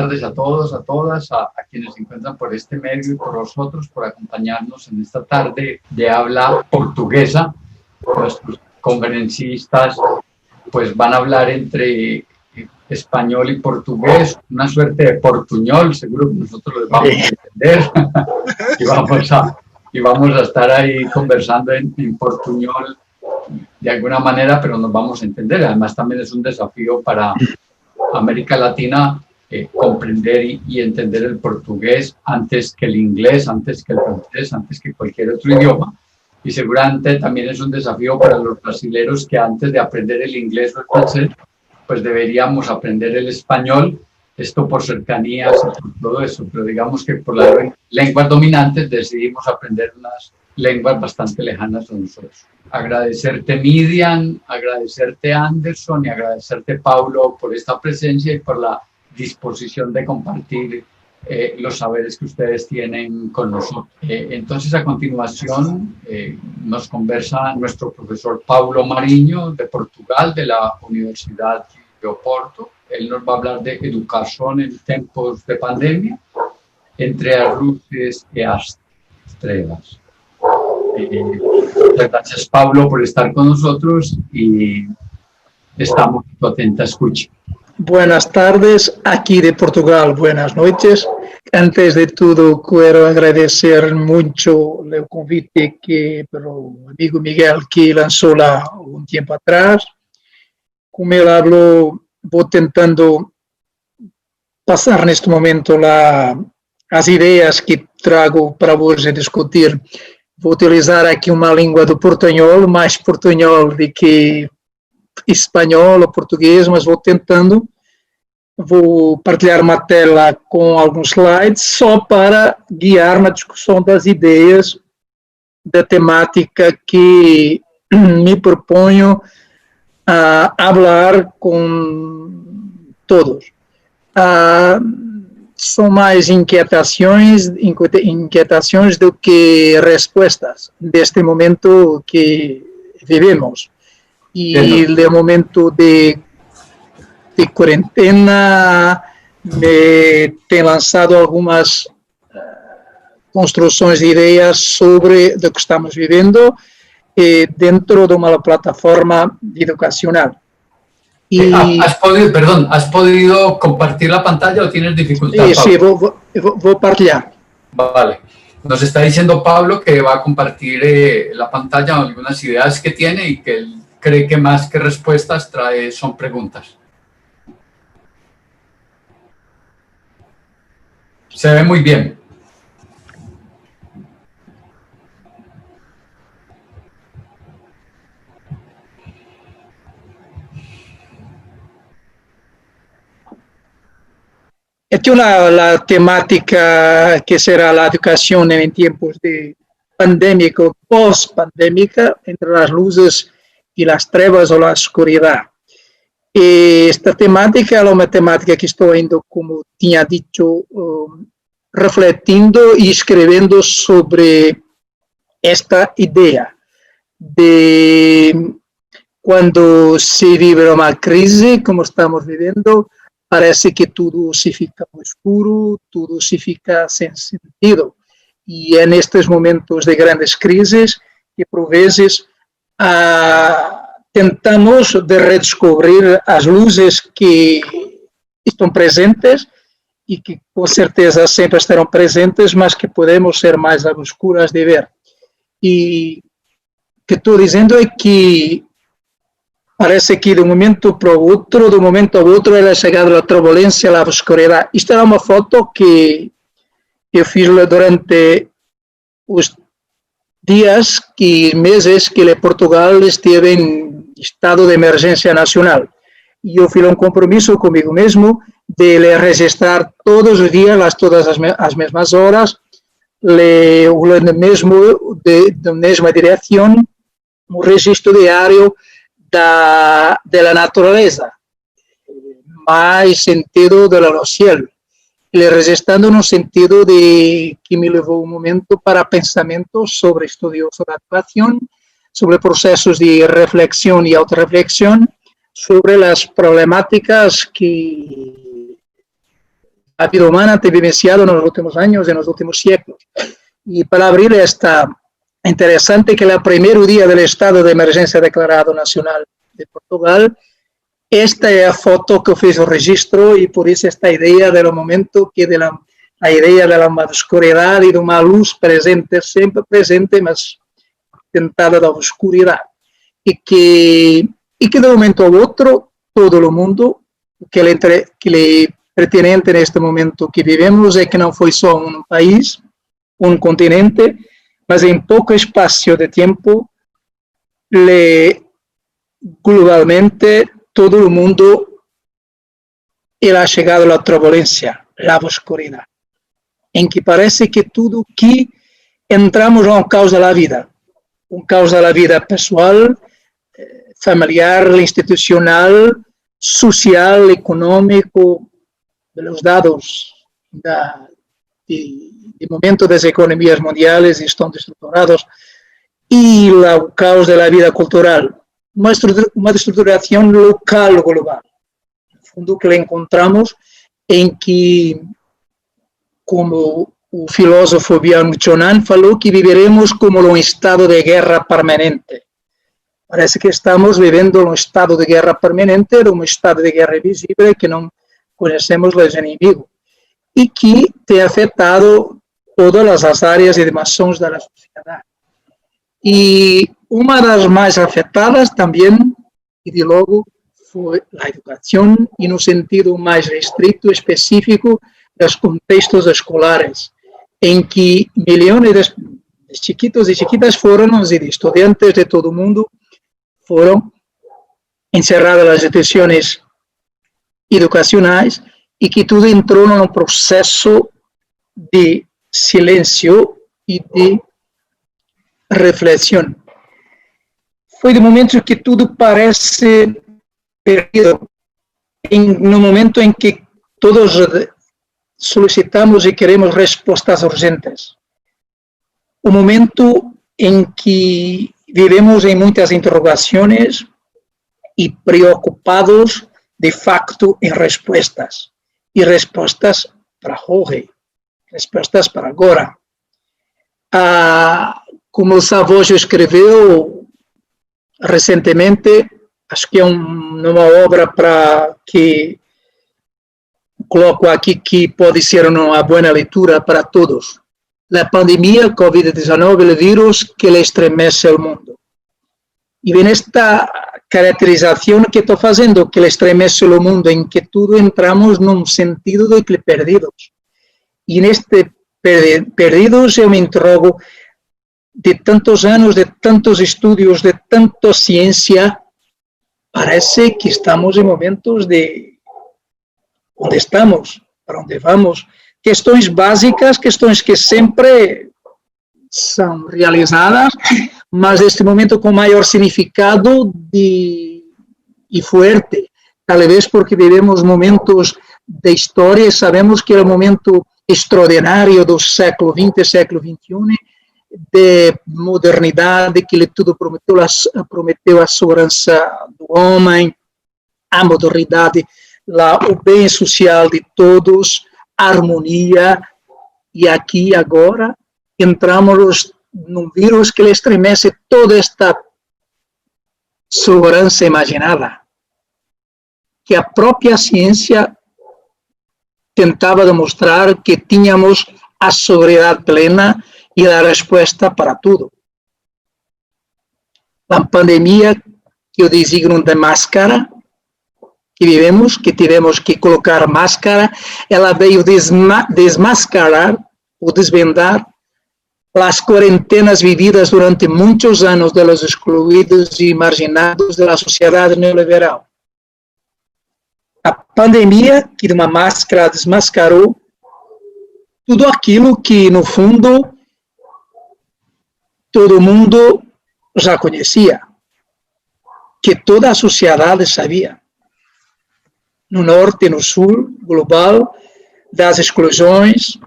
tardes a todos, a todas, a quienes se encuentran por este medio y por nosotros, por acompañarnos en esta tarde de habla portuguesa. Nuestros conferencistas pues van a hablar entre español y portugués, una suerte de portuñol, seguro que nosotros les vamos a entender y vamos a estar ahí conversando en portuñol de alguna manera, pero nos vamos a entender. Además también es un desafío para América Latina comprender y entender el portugués antes que el inglés, antes que el francés, antes que cualquier otro idioma. Y seguramente también es un desafío para los brasileños que antes de aprender el inglés o el francés, pues deberíamos aprender el español, esto por cercanías y por todo eso. Pero digamos que por las lenguas dominantes decidimos aprender unas lenguas bastante lejanas a nosotros. Agradecerte, Miriam, agradecerte, Anderson, y agradecerte, Paulo, por esta presencia y por la disposición de compartir los saberes que ustedes tienen con nosotros. Entonces, a continuación, nos conversa nuestro profesor Paulo Marinho, de Portugal, de la Universidad de Oporto. Él nos va a hablar de educación en tiempos de pandemia, entre las luces y las trevas. Muchas gracias, Paulo, por estar con nosotros y estamos atenta a escuchar. Buenas tardes, aquí de Portugal, buenas noches. Antes de todo, quiero agradecer mucho el convite que el amigo Miguel que lanzó un tiempo atrás. Como él habló, voy tentando pasar en este momento las ideas que trago para vos a discutir. Vou utilizar aqui uma língua do portunhol, mais portunhol do que espanhol ou português, mas vou partilhar uma tela com alguns slides só para guiar na discussão das ideias da temática que me proponho a falar com todos. São mais inquietações do que respostas deste momento que vivemos. E o momento de quarentena me tem lançado algumas construções de ideias sobre o que estamos vivendo dentro de uma plataforma educacional. ¿Has podido compartir la pantalla o tienes dificultad? Sí, voy a partilhar. Vale. Nos está diciendo Pablo que va a compartir la pantalla con algunas ideas que tiene y que él cree que más que respuestas son preguntas. Se ve muy bien. La temática que será la educación en tiempos de pandémico, post-pandémica, entre las luces y las trevas o la oscuridad. Esta temática é uma temática que estou indo, como tinha dito, refletindo e escrevendo sobre esta ideia de quando se vive uma crise, como estamos vivendo, parece que tudo se fica escuro, tudo se fica sem sentido. E é nestes momentos de grandes crises que, por vezes, tentamos de redescobrir as luzes que estão presentes e que, com certeza, sempre estarão presentes, mas que podemos ser mais obscuras de ver. E o que estou dizendo é que parece que de um momento para o outro, de um momento ao outro, ela é chegada a turbulência, a obscuridade. Isto era uma foto que eu fiz durante os dias e meses que Portugal esteve em estado de emergência nacional. E eu fiz um compromisso comigo mesmo de registrar todos os dias, todas as mesmas horas, da mesma direção, um registro diário da natureza, mais sentido do céu, registrando no sentido de que me levou um momento para pensamentos sobre estudos sobre educação, sobre processos de reflexão e autorreflexão, sobre as problemáticas que a vida humana tem vivenciado nos últimos anos e nos últimos séculos. E para abrir esta interessante que é o primeiro dia do estado de emergência declarado nacional de Portugal, esta é a foto que eu fiz o registro e por isso esta ideia do momento que a ideia da obscuridade e de uma luz presente, sempre presente, mas tentada da obscuridade. E que de um momento ao outro, todo o mundo, que lhe pertinente neste momento que vivemos é que não foi só um país, um continente, mas em pouco espaço de tempo, globalmente, todo o mundo ha chegado à turbulência, à obscuridade, em que parece que tudo que entramos a um caos da vida, um caos da vida pessoal, familiar, institucional, social, econômico, os dados de momento das economias mundiais estão destruturados, e o caos da vida cultural, uma destruturação local global. No fundo, que encontramos em que, como o filósofo Byung-Chul Han falou, que viveremos como um estado de guerra permanente. Parece que estamos vivendo um estado de guerra permanente, um estado de guerra invisível que não conhecemos os inimigos e que tem afetado todas as áreas e dimensões da sociedade. E uma das mais afetadas também, e de logo, foi a educação, e no sentido mais restrito, específico, dos contextos escolares, em que milhões de chiquitos e chiquitas foram, e de estudantes de todo o mundo, foram encerradas nas instituições educacionais e que tudo entrou num processo de silêncio e de reflexão. Foi de momentos que tudo parece perdido, no momento em que todos solicitamos e queremos respostas urgentes. O momento em que vivemos em muitas interrogações e preocupados, de facto, em respostas. E respostas para hoje, respostas para agora. Como o Savojo escreveu recentemente, acho que é uma obra para que coloco aqui que pode ser uma boa leitura para todos. A pandemia COVID-19, o vírus que lhe estremece o mundo. E vem esta caracterização que estou fazendo, que lhe estremece o mundo, em que tudo entramos num sentido de que perdidos. E neste perdidos eu me interrogo de tantos anos, de tantos estudos, de tanta ciência, parece que estamos em momentos de onde estamos, para onde vamos. Questões básicas, questões que sempre são realizadas, mas neste momento com maior significado e forte. Talvez porque vivemos momentos de história e sabemos que é um momento extraordinário do século XX, século XXI, de modernidade, que tudo prometeu a segurança do homem, a modernidade, o bem social de todos, a harmonia, e aqui agora entramos num vírus que lhe estremece toda esta segurança imaginada, que a própria ciência tentava demonstrar que tínhamos a sobriedade plena e a resposta para tudo. A pandemia, que eu designo de máscara, que vivemos, que tivemos que colocar máscara, ela veio desmascarar ou desvendar as quarentenas vividas durante muitos anos pelos excluídos e marginados da sociedade neoliberal. A pandemia, que de uma máscara desmascarou tudo aquilo que, no fundo, todo mundo já conhecia, que toda a sociedade sabia. No norte e no sul, global, das exclusões,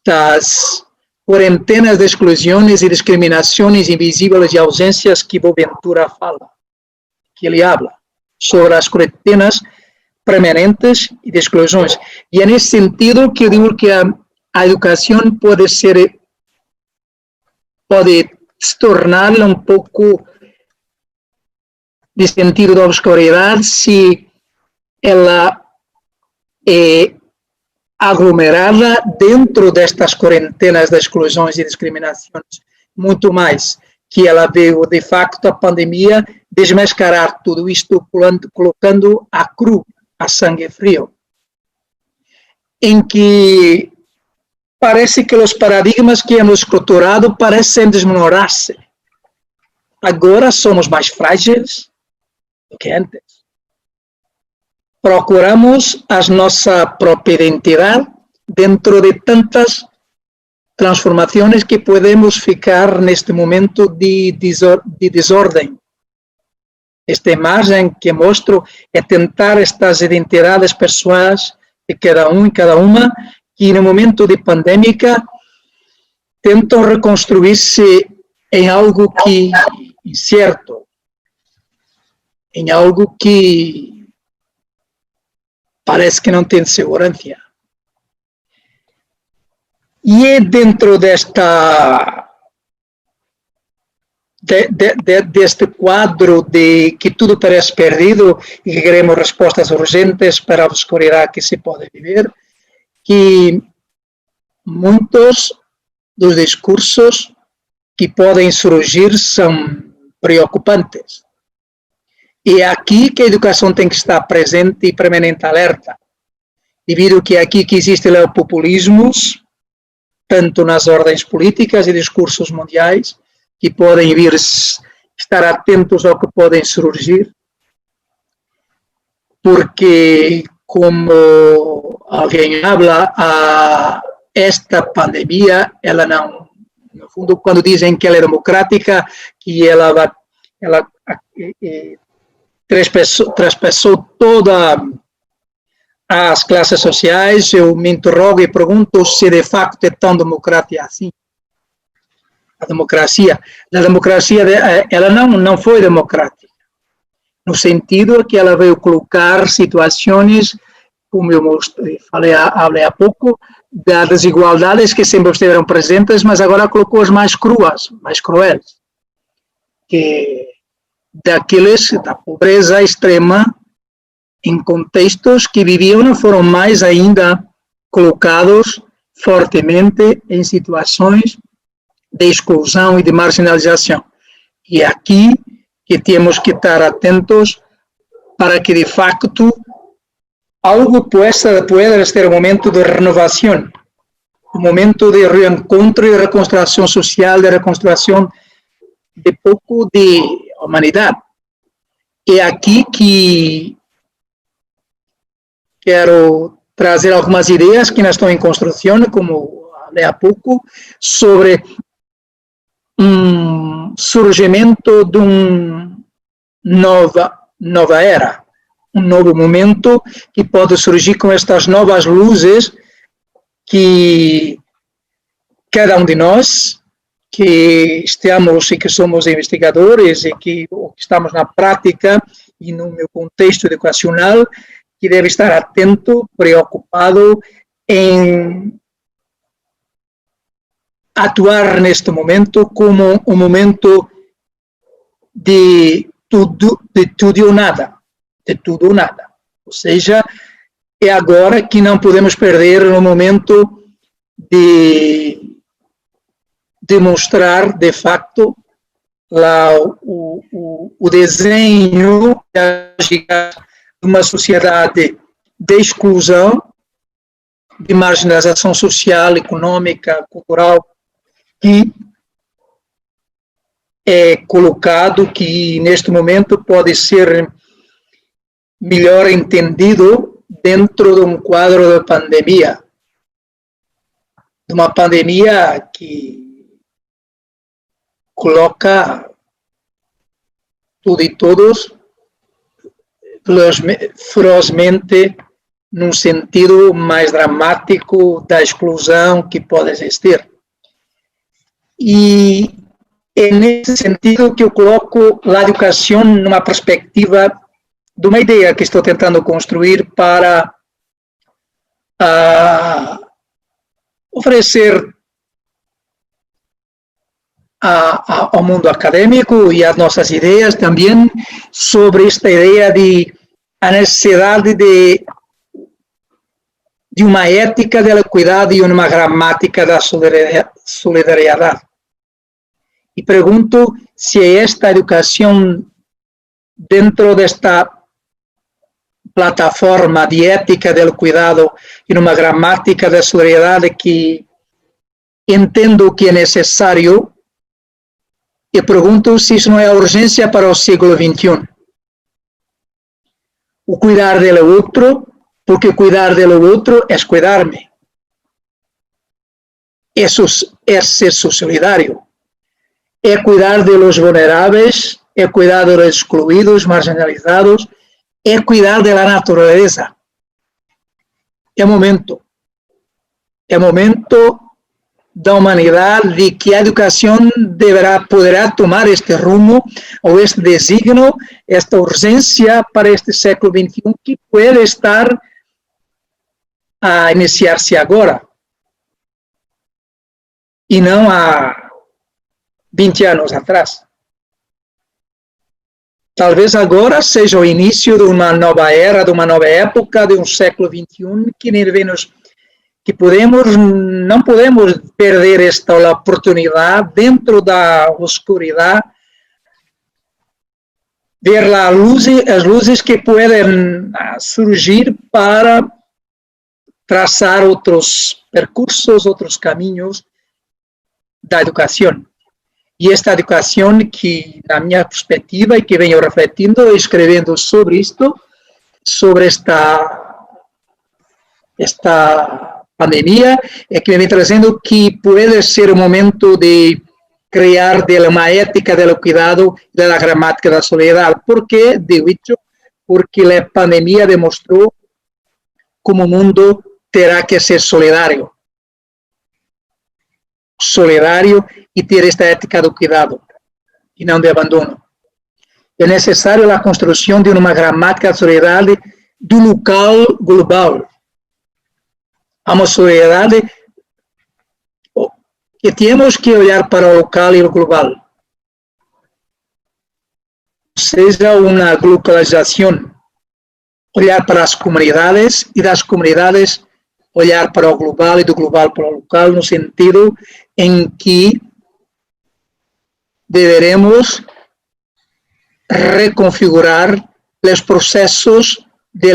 das quarentenas de exclusões e discriminações invisíveis e ausências que Boaventura fala, que ele habla sobre as quarentenas permanentes e de exclusões. E é nesse sentido que eu digo que a educação pode se tornar um pouco de sentido de obscuridade se ela é aglomerada dentro destas quarentenas de exclusões e discriminações, muito mais que ela veio, de facto, a pandemia desmascarar tudo isto, colocando a cru, a sangue frio, em que parece que os paradigmas que hemos estruturado parecem desmoronar-se. Agora somos mais frágeis do que antes. Procuramos a nossa própria identidade dentro de tantas transformações que podemos ficar neste momento de desordem. Esta imagem que mostro é tentar estas identidades pessoais de cada um e cada uma que no momento de pandêmica tentam reconstruir-se em algo que incerto, em algo que parece que não tem segurança. E é dentro deste quadro de que tudo parece perdido e que queremos respostas urgentes para a obscuridade que se pode viver, que muitos dos discursos que podem surgir são preocupantes. E é aqui que a educação tem que estar presente e permanente alerta, devido que é aqui que existem os populismos, tanto nas ordens políticas e discursos mundiais, que podem vir estar atentos ao que podem surgir, porque, como alguém habla, esta pandemia, ela não, no fundo, quando dizem que ela é democrática, que ela trespassou todas as classes sociais, eu me interrogo e pergunto se de facto é tão democrática assim. A democracia ela não foi democrática, no sentido que ela veio colocar situações, como eu falei há pouco, das desigualdades que sempre estiveram presentes, mas agora colocou as mais cruas, mais cruéis, que da pobreza extrema em contextos que viviam e foram mais ainda colocados fortemente em situações de exclusão e de marginalização. E é aqui que temos que estar atentos para que, de facto, algo possa ser um momento de renovação, um momento de reencontro e reconstrução social, de reconstrução de pouco de humanidade. É aqui que quero trazer algumas ideias que ainda estão em construção, como falei há pouco, sobre surgimento de uma nova era, um novo momento que pode surgir com estas novas luzes que cada um de nós que estamos e que somos investigadores e que estamos na prática e no meu contexto educacional, que deve estar atento, preocupado em atuar neste momento como um momento de tudo ou nada, Ou seja, é agora que não podemos perder no momento de demonstrar, de facto, o desenho de uma sociedade de exclusão, de marginalização social, econômica, cultural, que é colocado, que neste momento pode ser melhor entendido dentro de um quadro de pandemia. De uma pandemia que coloca tudo e todos ferozmente num sentido mais dramático da exclusão que pode existir. E é nesse sentido que eu coloco a educação numa perspectiva de uma ideia que estou tentando construir para oferecer ao mundo acadêmico e às nossas ideias também sobre esta ideia de a necessidade de uma ética da equidade e uma gramática da solidariedade. E pergunto se esta educação dentro desta plataforma de ética do cuidado e uma gramática da solidariedade que entendo que é necessário, e pergunto se isso não é a urgência para o século XXI. O cuidar do outro, porque cuidar do outro é cuidar-me. Isso é ser solidário. É cuidar de los vulneráveis, é cuidar de los excluídos, marginalizados, é cuidar da natureza. É momento da humanidade de que a educação poderá tomar este rumo ou este designo, esta urgência para este século XXI que pode estar a iniciar-se agora e não há 20 anos atrás. Talvez agora seja o início de uma nova era, de uma nova época, de um século XXI que não podemos perder esta oportunidade dentro da oscuridade, ver as luzes que podem surgir para traçar outros percursos, outros caminhos da educação. E esta educação que, na minha perspectiva, e que venho refletindo e escrevendo sobre isto, sobre esta pandemia, é que me vem trazendo que pode ser o momento de criar uma ética do cuidado e da gramática da solidariedade. Por quê? Digo isso porque a pandemia demonstrou como o mundo terá que ser solidário e ter esta ética do cuidado e não de abandono. É necessário a construção de uma gramática da solidariedade do local global. Uma solidariedade que temos que olhar para o local e o global. Seja uma globalização, olhar para as comunidades e das comunidades olhar para o global e do global para o local, no sentido em que deveremos reconfigurar os processos de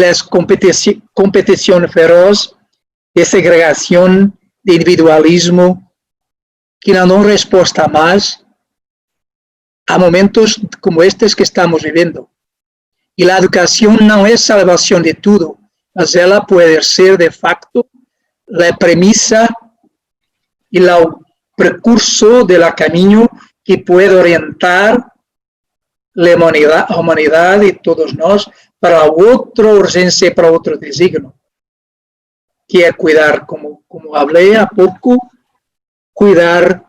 competição feroz, de segregação, de individualismo, que não dão resposta mais a momentos como estes que estamos vivendo. E a educação não é salvação de tudo, mas ela pode ser, de facto, a premissa e o percurso do caminho que pode orientar a humanidade e todos nós para outra urgência, para outro designo, que é cuidar, como falei há pouco, cuidar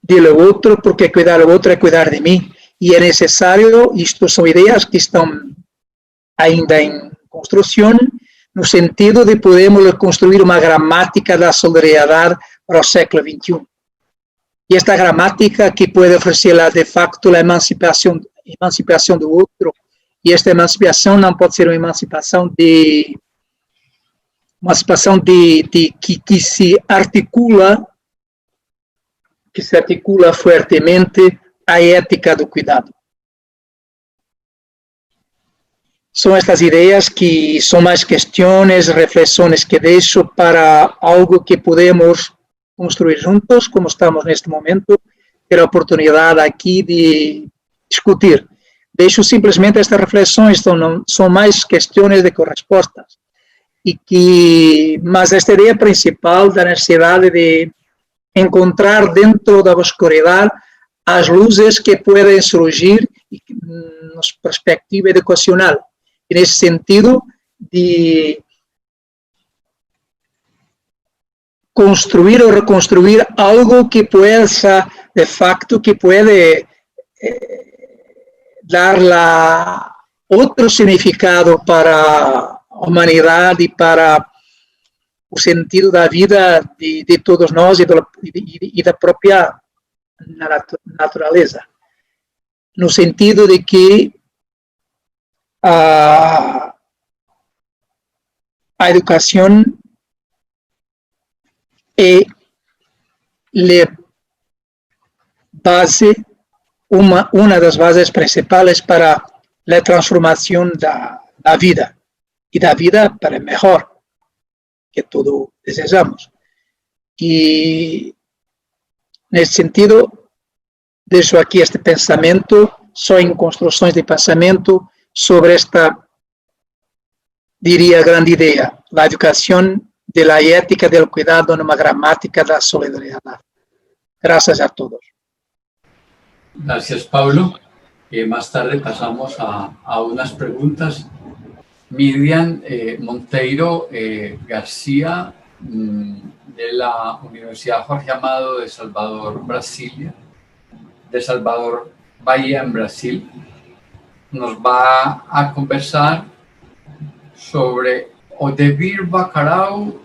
do outro, porque cuidar do outro é cuidar de mim. E é necessário, isto são ideias que estão ainda em construção, no sentido de podermos construir uma gramática da solidariedade para o século XXI. E esta gramática que pode oferecer, de facto, a emancipação do outro, e esta emancipação não pode ser uma emancipação que se articula fortemente a ética do cuidado. São estas ideias que são mais questões, reflexões que deixo para algo que podemos construir juntos, como estamos neste momento, ter a oportunidade aqui de discutir. Deixo simplesmente estas reflexões, são mais questões do que respostas. Mas esta ideia principal da necessidade de encontrar dentro da oscuridade as luzes que podem surgir na perspectiva educacional. E nesse sentido, de construir ou reconstruir algo que possa, de facto, que pode dar outro significado para a humanidade e para o sentido da vida de todos nós e da própria natureza. No sentido de que a educação é uma das bases principais para a transformação da vida, e da vida para melhor, que todos desejamos. E, nesse sentido, deixo aqui este pensamento, só em construções de pensamento, sobre esta, diria, grande ideia, a educação da ética do cuidado numa gramática da solidariedade. Gracias a todos. Gracias, Pablo. Más tarde pasamos a unas preguntas. Miriam Monteiro García, de la Universidad Jorge Amado de Salvador, Brasilia, de Salvador Bahía, en Brasil, nos va a conversar sobre o devir Bacurau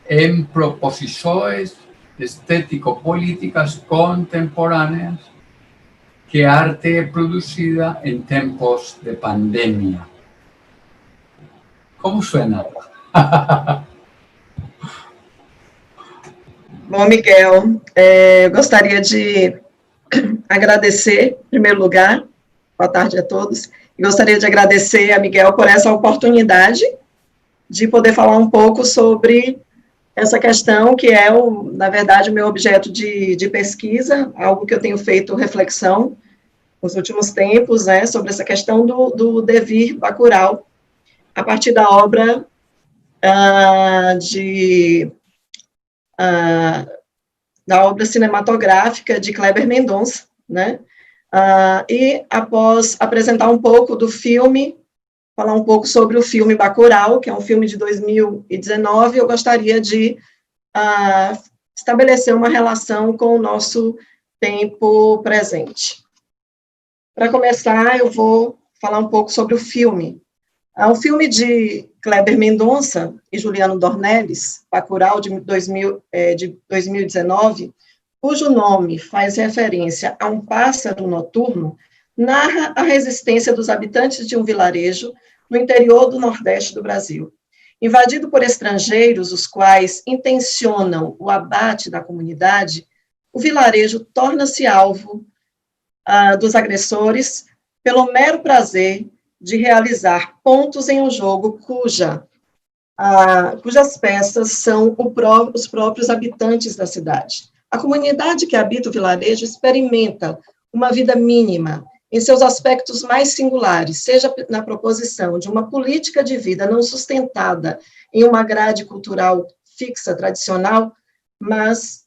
en proposições estético-políticas contemporâneas que arte é produzida em tempos de pandemia. Como suena? Bom, Miguel, gostaria de agradecer, em primeiro lugar, boa tarde a todos, e gostaria de agradecer a Miguel por essa oportunidade de poder falar um pouco sobre essa questão que é, na verdade, o meu objeto de pesquisa, algo que eu tenho feito reflexão nos últimos tempos, né, sobre essa questão do devir Bacurau, a partir da obra da obra cinematográfica de Kleber Mendonça, né, e após apresentar um pouco do filme, falar um pouco sobre o filme Bacurau, que é um filme de 2019, eu gostaria de estabelecer uma relação com o nosso tempo presente. Para começar, eu vou falar um pouco sobre o filme. O filme de Kleber Mendonça e Juliano Dornelles, Bacurau, de 2019, cujo nome faz referência a um pássaro noturno, narra a resistência dos habitantes de um vilarejo no interior do Nordeste do Brasil. Invadido por estrangeiros, os quais intencionam o abate da comunidade, o vilarejo torna-se alvo dos agressores pelo mero prazer de realizar pontos em um jogo cujas peças são os próprios habitantes da cidade. A comunidade que habita o vilarejo experimenta uma vida mínima em seus aspectos mais singulares, seja na proposição de uma política de vida não sustentada em uma grade cultural fixa, tradicional, mas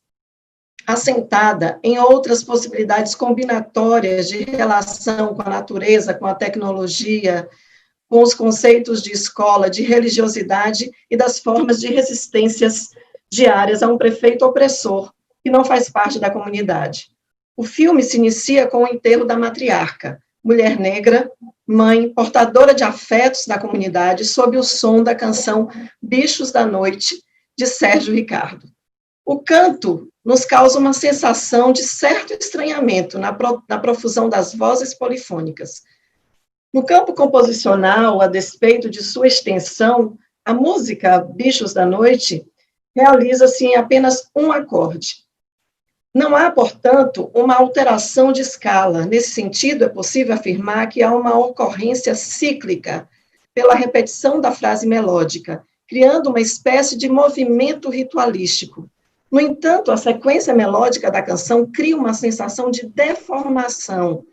assentada em outras possibilidades combinatórias de relação com a natureza, com a tecnologia, com os conceitos de escola, de religiosidade e das formas de resistências diárias a um prefeito opressor que não faz parte da comunidade. O filme se inicia com o enterro da matriarca, mulher negra, mãe, portadora de afetos da comunidade, sob o som da canção Bichos da Noite, de Sérgio Ricardo. O canto nos causa uma sensação de certo estranhamento na profusão das vozes polifônicas. No campo composicional, a despeito de sua extensão, a música Bichos da Noite realiza-se em apenas um acorde. Não há, portanto, uma alteração de escala. Nesse sentido, é possível afirmar que há uma ocorrência cíclica pela repetição da frase melódica, criando uma espécie de movimento ritualístico. No entanto, a sequência melódica da canção cria uma sensação de deformação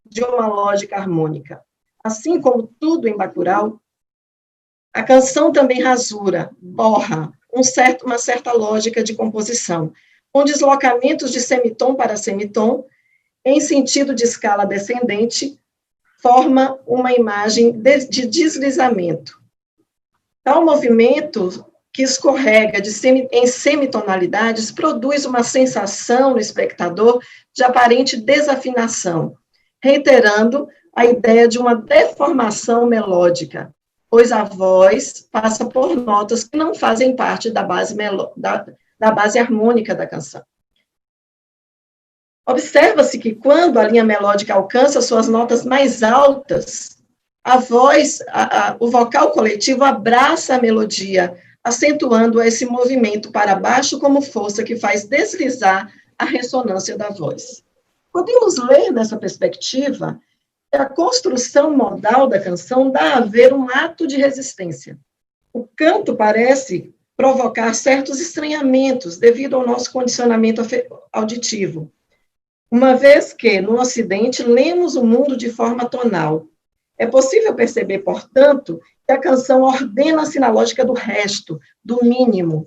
de uma lógica harmônica. Assim como tudo em Bacurau, a canção também rasura, borra uma certa lógica de composição, com deslocamentos de semitom para semitom, em sentido de escala descendente, forma uma imagem de deslizamento. Tal movimento que escorrega em semitonalidades produz uma sensação no espectador de aparente desafinação, reiterando a ideia de uma deformação melódica, pois a voz passa por notas que não fazem parte da base harmônica da canção. Observa-se que quando a linha melódica alcança suas notas mais altas, a voz, o vocal coletivo abraça a melodia, acentuando esse movimento para baixo como força que faz deslizar a ressonância da voz. Podemos ler nessa perspectiva que a construção modal da canção dá a ver um ato de resistência. O canto parece provocar certos estranhamentos devido ao nosso condicionamento auditivo, uma vez que, no Ocidente, lemos o mundo de forma tonal. É possível perceber, portanto, que a canção ordena-se na lógica do resto, do mínimo,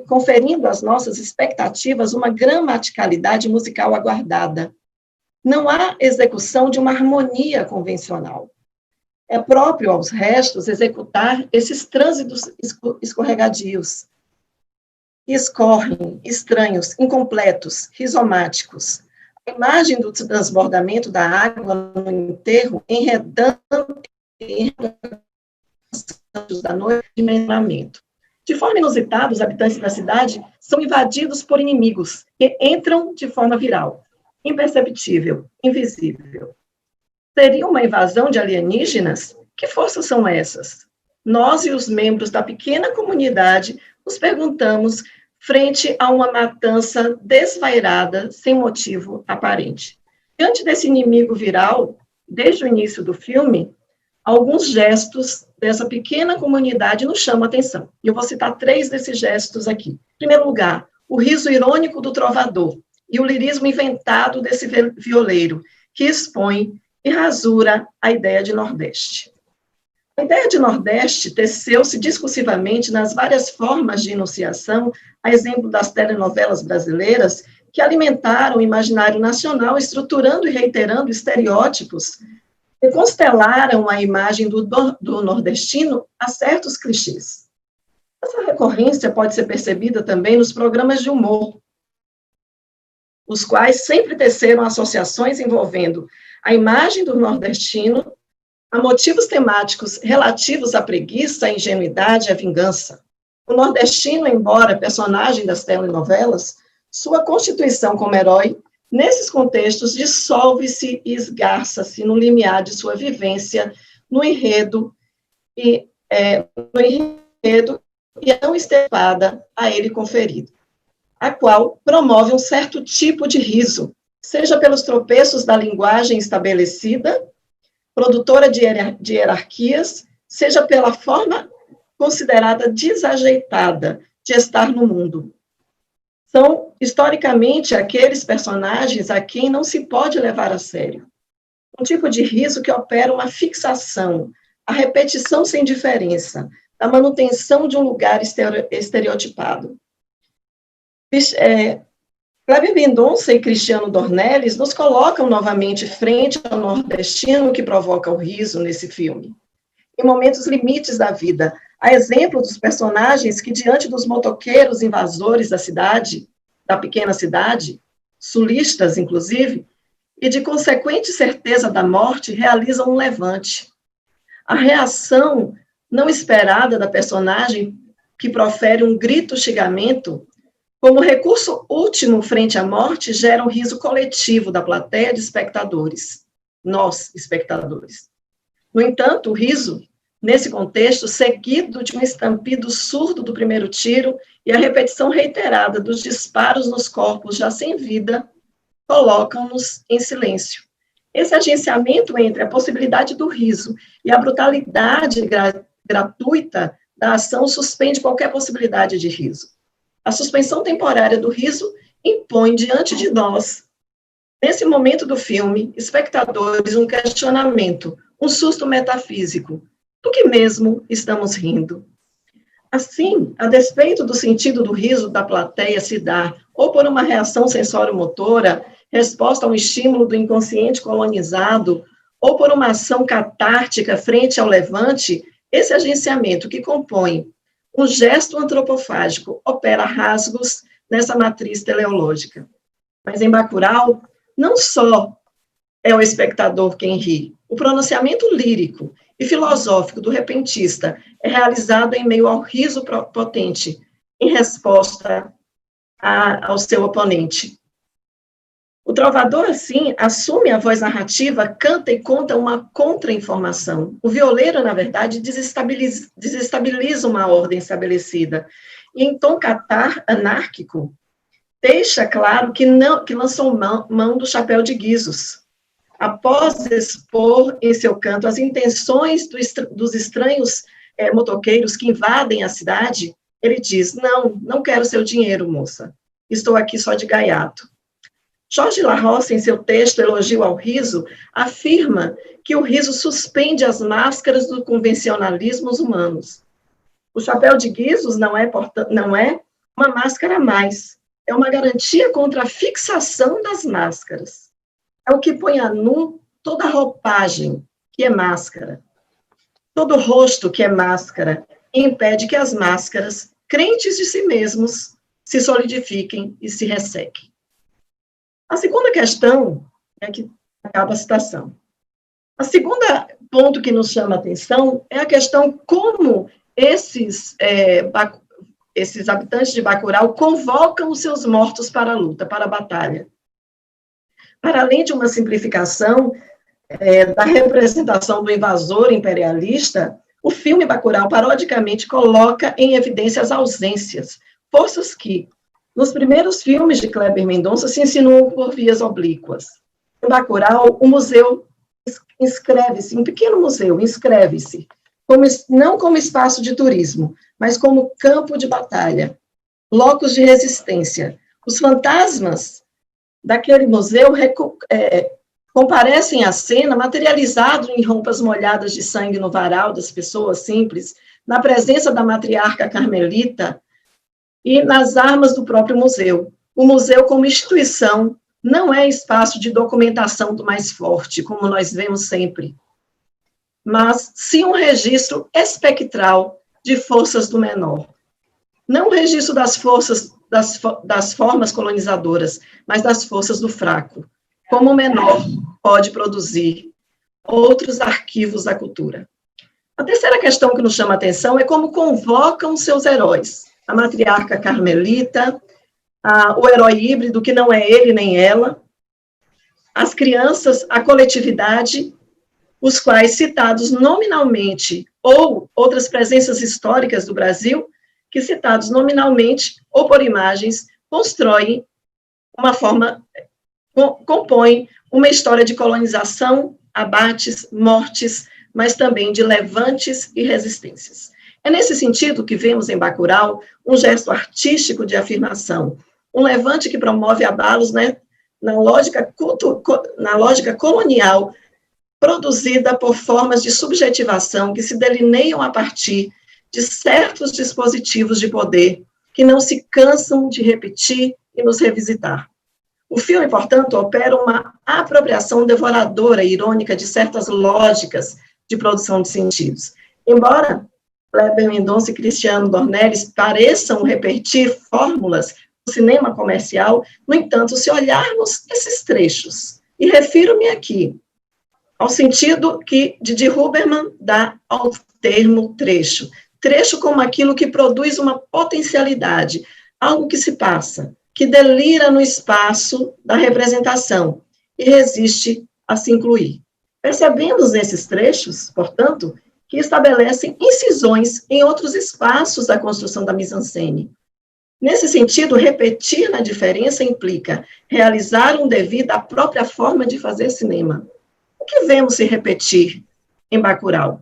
conferindo às nossas expectativas uma gramaticalidade musical aguardada. Não há execução de uma harmonia convencional. É próprio aos restos executar esses trânsitos escorregadios, que escorrem, estranhos, incompletos, rizomáticos. A imagem do transbordamento da água no enterro, enredando da noite de mencionamento. De forma inusitada, os habitantes da cidade são invadidos por inimigos que entram de forma viral, imperceptível, invisível. Seria uma invasão de alienígenas? Que forças são essas? Nós e os membros da pequena comunidade nos perguntamos frente a uma matança desvairada, sem motivo aparente. Diante desse inimigo viral, desde o início do filme, alguns gestos dessa pequena comunidade nos chamam a atenção. E eu vou citar 3 desses gestos aqui. Em primeiro lugar, o riso irônico do trovador e o lirismo inventado desse violeiro, que expõe e rasura a ideia de Nordeste. A ideia de Nordeste teceu-se discursivamente nas várias formas de enunciação, a exemplo das telenovelas brasileiras, que alimentaram o imaginário nacional, estruturando e reiterando estereótipos que constelaram a imagem do nordestino a certos clichês. Essa recorrência pode ser percebida também nos programas de humor, os quais sempre teceram associações envolvendo a imagem do nordestino a motivos temáticos relativos à preguiça, à ingenuidade e à vingança. O nordestino, embora personagem das telenovelas, sua constituição como herói, nesses contextos, dissolve-se e esgarça-se no limiar de sua vivência, no enredo e a tão estepada a ele conferido, a qual promove um certo tipo de riso, seja pelos tropeços da linguagem estabelecida, produtora de hierarquias, seja pela forma considerada desajeitada de estar no mundo. São, historicamente, aqueles personagens a quem não se pode levar a sério. Um tipo de riso que opera uma fixação, a repetição sem diferença, a manutenção de um lugar estereotipado. Kleber Mendonça e Cristiano Dornelles nos colocam novamente frente ao nordestino que provoca o riso nesse filme. Em momentos limites da vida, a exemplo dos personagens que, diante dos motoqueiros invasores da cidade, da pequena cidade, sulistas, inclusive, e de consequente certeza da morte, realizam um levante. A reação não esperada da personagem que profere um grito-xingamento, como recurso último frente à morte, gera um riso coletivo da plateia de espectadores, nós, espectadores. No entanto, o riso, nesse contexto, seguido de um estampido surdo do primeiro tiro e a repetição reiterada dos disparos nos corpos já sem vida, colocam-nos em silêncio. Esse agenciamento entre a possibilidade do riso e a brutalidade gratuita da ação suspende qualquer possibilidade de riso. A suspensão temporária do riso impõe diante de nós, nesse momento do filme, espectadores, um questionamento, um susto metafísico. Do que mesmo estamos rindo? Assim, a despeito do sentido do riso da plateia se dar, ou por uma reação sensório-motora, resposta a um estímulo do inconsciente colonizado, ou por uma ação catártica frente ao levante, esse agenciamento que compõe um gesto antropofágico opera rasgos nessa matriz teleológica. Mas em Bacurau, não só é o espectador quem ri. O pronunciamento lírico e filosófico do repentista é realizado em meio ao riso potente, em resposta ao seu oponente. O trovador, assim, assume a voz narrativa, canta e conta uma contra-informação. O violeiro, na verdade, desestabiliza uma ordem estabelecida. E em tom catar anárquico, deixa claro que lançou mão do chapéu de guizos. Após expor em seu canto as intenções dos estranhos motoqueiros que invadem a cidade, ele diz: não quero seu dinheiro, moça. Estou aqui só de gaiato. Jorge La Roça, em seu texto Elogio ao Riso, afirma que o riso suspende as máscaras do convencionalismos humanos. O chapéu de guizos não é uma máscara a mais, é uma garantia contra a fixação das máscaras. É o que põe a nu toda roupagem, que é máscara, todo rosto, que é máscara, e impede que as máscaras, crentes de si mesmos, se solidifiquem e se ressequem. A segunda questão, que acaba a citação. A segunda ponto que nos chama a atenção é a questão como esses habitantes de Bacurau convocam os seus mortos para a luta, para a batalha. Para além de uma simplificação da representação do invasor imperialista, o filme Bacurau parodicamente coloca em evidência as ausências, forças que, nos primeiros filmes de Kleber Mendonça, se insinuam por vias oblíquas. Em Bacurau, o museu inscreve-se, um pequeno museu, inscreve-se, não como espaço de turismo, mas como campo de batalha, locus de resistência. Os fantasmas daquele museu comparecem à cena materializados em roupas molhadas de sangue no varal das pessoas simples, na presença da matriarca carmelita e nas armas do próprio museu. O museu, como instituição, não é espaço de documentação do mais forte, como nós vemos sempre, mas sim um registro espectral de forças do menor. Não o registro das forças, das formas colonizadoras, mas das forças do fraco. Como o menor pode produzir outros arquivos da cultura. A terceira questão que nos chama a atenção é como convocam seus heróis. A matriarca carmelita, o herói híbrido, que não é ele nem ela, as crianças, a coletividade, os quais, citados nominalmente, ou outras presenças históricas do Brasil, que citados nominalmente ou por imagens, constroem uma forma, compõem uma história de colonização, abates, mortes, mas também de levantes e resistências. É nesse sentido que vemos em Bacurau um gesto artístico de afirmação, um levante que promove abalos, né, na lógica colonial, produzida por formas de subjetivação que se delineiam a partir de certos dispositivos de poder que não se cansam de repetir e nos revisitar. O filme, portanto, opera uma apropriação devoradora e irônica de certas lógicas de produção de sentidos. Embora Kleber Mendonça e Cristiano Dornelles pareçam repetir fórmulas do cinema comercial, no entanto, se olharmos esses trechos, e refiro-me aqui ao sentido que Didi Huberman dá ao termo trecho. Trecho como aquilo que produz uma potencialidade, algo que se passa, que delira no espaço da representação e resiste a se incluir. Percebemos nesses trechos, portanto, que estabelecem incisões em outros espaços da construção da mise-en-scène. Nesse sentido, repetir na diferença implica realizar um devido à própria forma de fazer cinema. O que vemos se repetir em Bacurau?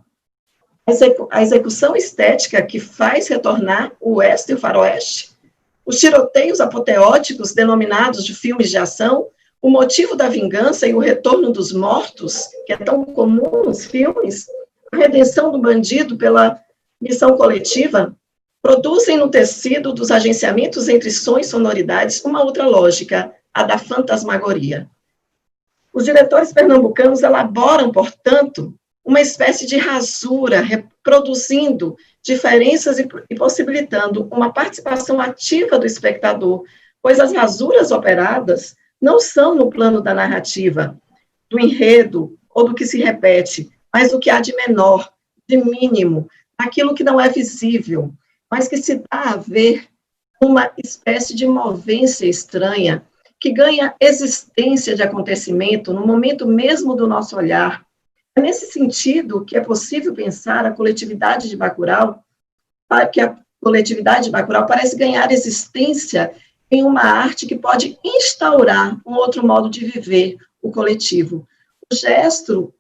A execução estética que faz retornar o oeste e o faroeste, os tiroteios apoteóticos denominados de filmes de ação, o motivo da vingança e o retorno dos mortos, que é tão comum nos filmes, a redenção do bandido pela missão coletiva, produzem no tecido dos agenciamentos entre sons e sonoridades uma outra lógica, a da fantasmagoria. Os diretores pernambucanos elaboram, portanto, uma espécie de rasura, reproduzindo diferenças e possibilitando uma participação ativa do espectador, pois as rasuras operadas não são no plano da narrativa, do enredo ou do que se repete, mas do que há de menor, de mínimo, aquilo que não é visível, mas que se dá a ver uma espécie de movência estranha que ganha existência de acontecimento no momento mesmo do nosso olhar. É nesse sentido que é possível pensar a coletividade de Bacurau, que a coletividade de Bacurau parece ganhar existência em uma arte que pode instaurar um outro modo de viver o coletivo. O gesto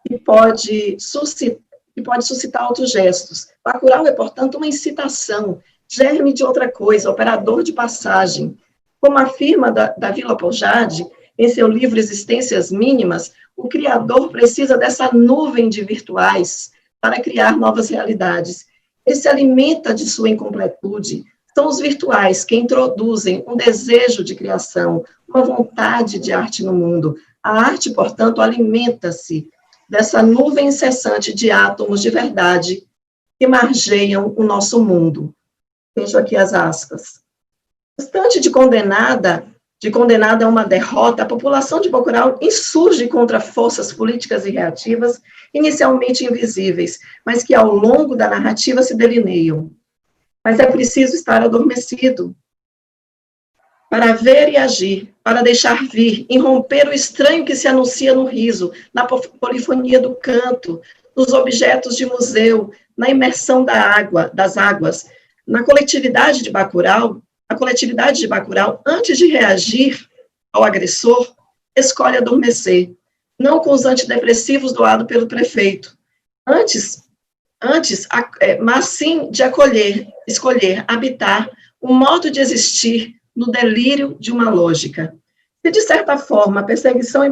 que pode suscitar outros gestos. Bacurau é, portanto, uma incitação, germe de outra coisa, operador de passagem. Como afirma Davi Leopold em seu livro Existências Mínimas, o criador precisa dessa nuvem de virtuais para criar novas realidades. Ele se alimenta de sua incompletude. São os virtuais que introduzem um desejo de criação, uma vontade de arte no mundo. A arte, portanto, alimenta-se dessa nuvem incessante de átomos de verdade que margeiam o nosso mundo. Vejo aqui as aspas. Distante de condenada a uma derrota, a população de Bacurau insurge contra forças políticas e reativas, inicialmente invisíveis, mas que ao longo da narrativa se delineiam. Mas é preciso estar adormecido para ver e agir, para deixar vir, irromper o estranho que se anuncia no riso, na polifonia do canto, nos objetos de museu, na imersão das águas, na coletividade de Bacurau. A coletividade de Bacurau, antes de reagir ao agressor, escolhe adormecer, não com os antidepressivos doados pelo prefeito, mas sim de escolher habitar um modo de existir no delírio de uma lógica. Se, de certa forma, a perseguição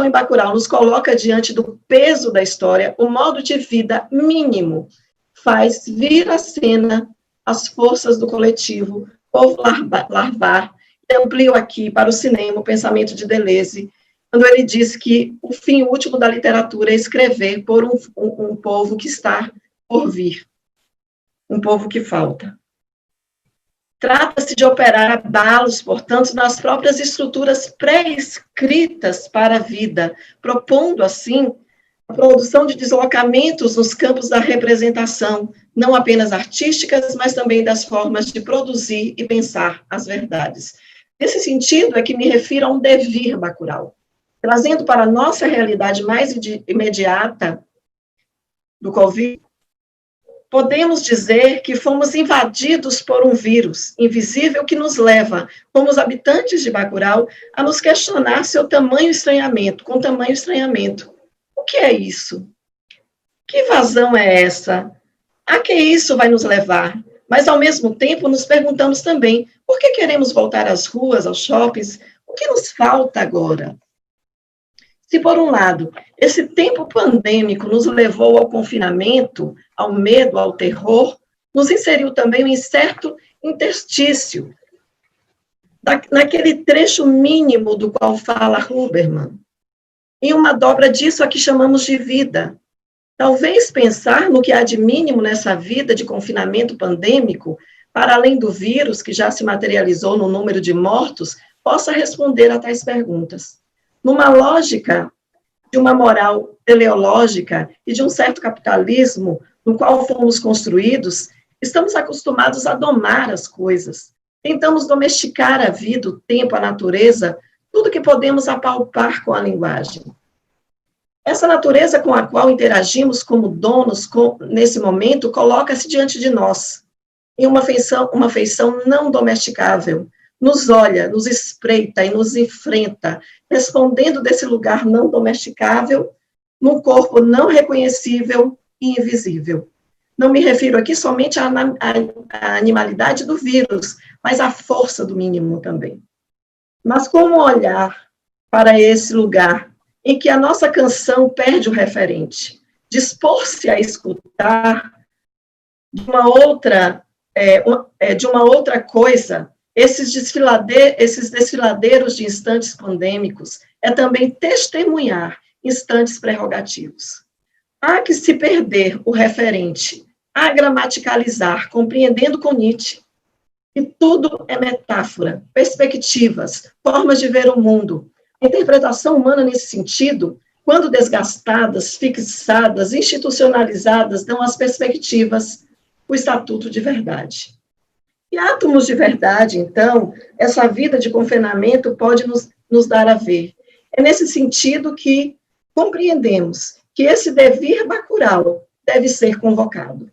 em Bacurau nos coloca diante do peso da história, o modo de vida mínimo faz vir à cena as forças do coletivo, povo larvar, e amplio aqui para o cinema o pensamento de Deleuze, quando ele diz que o fim último da literatura é escrever por um povo que está por vir, um povo que falta. Trata-se de operar abalos, portanto, nas próprias estruturas pré-escritas para a vida, propondo, assim, a produção de deslocamentos nos campos da representação, não apenas artísticas, mas também das formas de produzir e pensar as verdades. Nesse sentido é que me refiro a um devir Bacurau, trazendo para a nossa realidade mais imediata do Covid, podemos dizer que fomos invadidos por um vírus invisível que nos leva, como os habitantes de Bacurau, a nos questionar com tamanho estranhamento. O que é isso? Que invasão é essa? A que isso vai nos levar? Mas, ao mesmo tempo, nos perguntamos também, por que queremos voltar às ruas, aos shoppings? O que nos falta agora? Se, por um lado, esse tempo pandêmico nos levou ao confinamento, ao medo, ao terror, nos inseriu também um incerto interstício, naquele trecho mínimo do qual fala Huberman, em uma dobra disso a que chamamos de vida. Talvez pensar no que há de mínimo nessa vida de confinamento pandêmico, para além do vírus que já se materializou no número de mortos, possa responder a tais perguntas. Numa lógica de uma moral teleológica e de um certo capitalismo no qual fomos construídos, estamos acostumados a domar as coisas. Tentamos domesticar a vida, o tempo, a natureza, tudo que podemos apalpar com a linguagem. Essa natureza com a qual interagimos como donos nesse momento coloca-se diante de nós, em uma feição não domesticável, nos olha, nos espreita e nos enfrenta, respondendo desse lugar não domesticável, num corpo não reconhecível e invisível. Não me refiro aqui somente à animalidade do vírus, mas à força do mínimo também. Mas como olhar para esse lugar em que a nossa canção perde o referente? Dispor-se a escutar de uma outra coisa, esses desfiladeiros de instantes pandêmicos, é também testemunhar instantes prerrogativos. Há que se perder o referente, a gramaticalizar, compreendendo com Nietzsche, E tudo é metáfora, perspectivas, formas de ver o mundo. A interpretação humana nesse sentido, quando desgastadas, fixadas, institucionalizadas, dão as perspectivas, o estatuto de verdade. E átomos de verdade, então, essa vida de confinamento pode nos dar a ver. É nesse sentido que compreendemos que esse devir bacural deve ser convocado.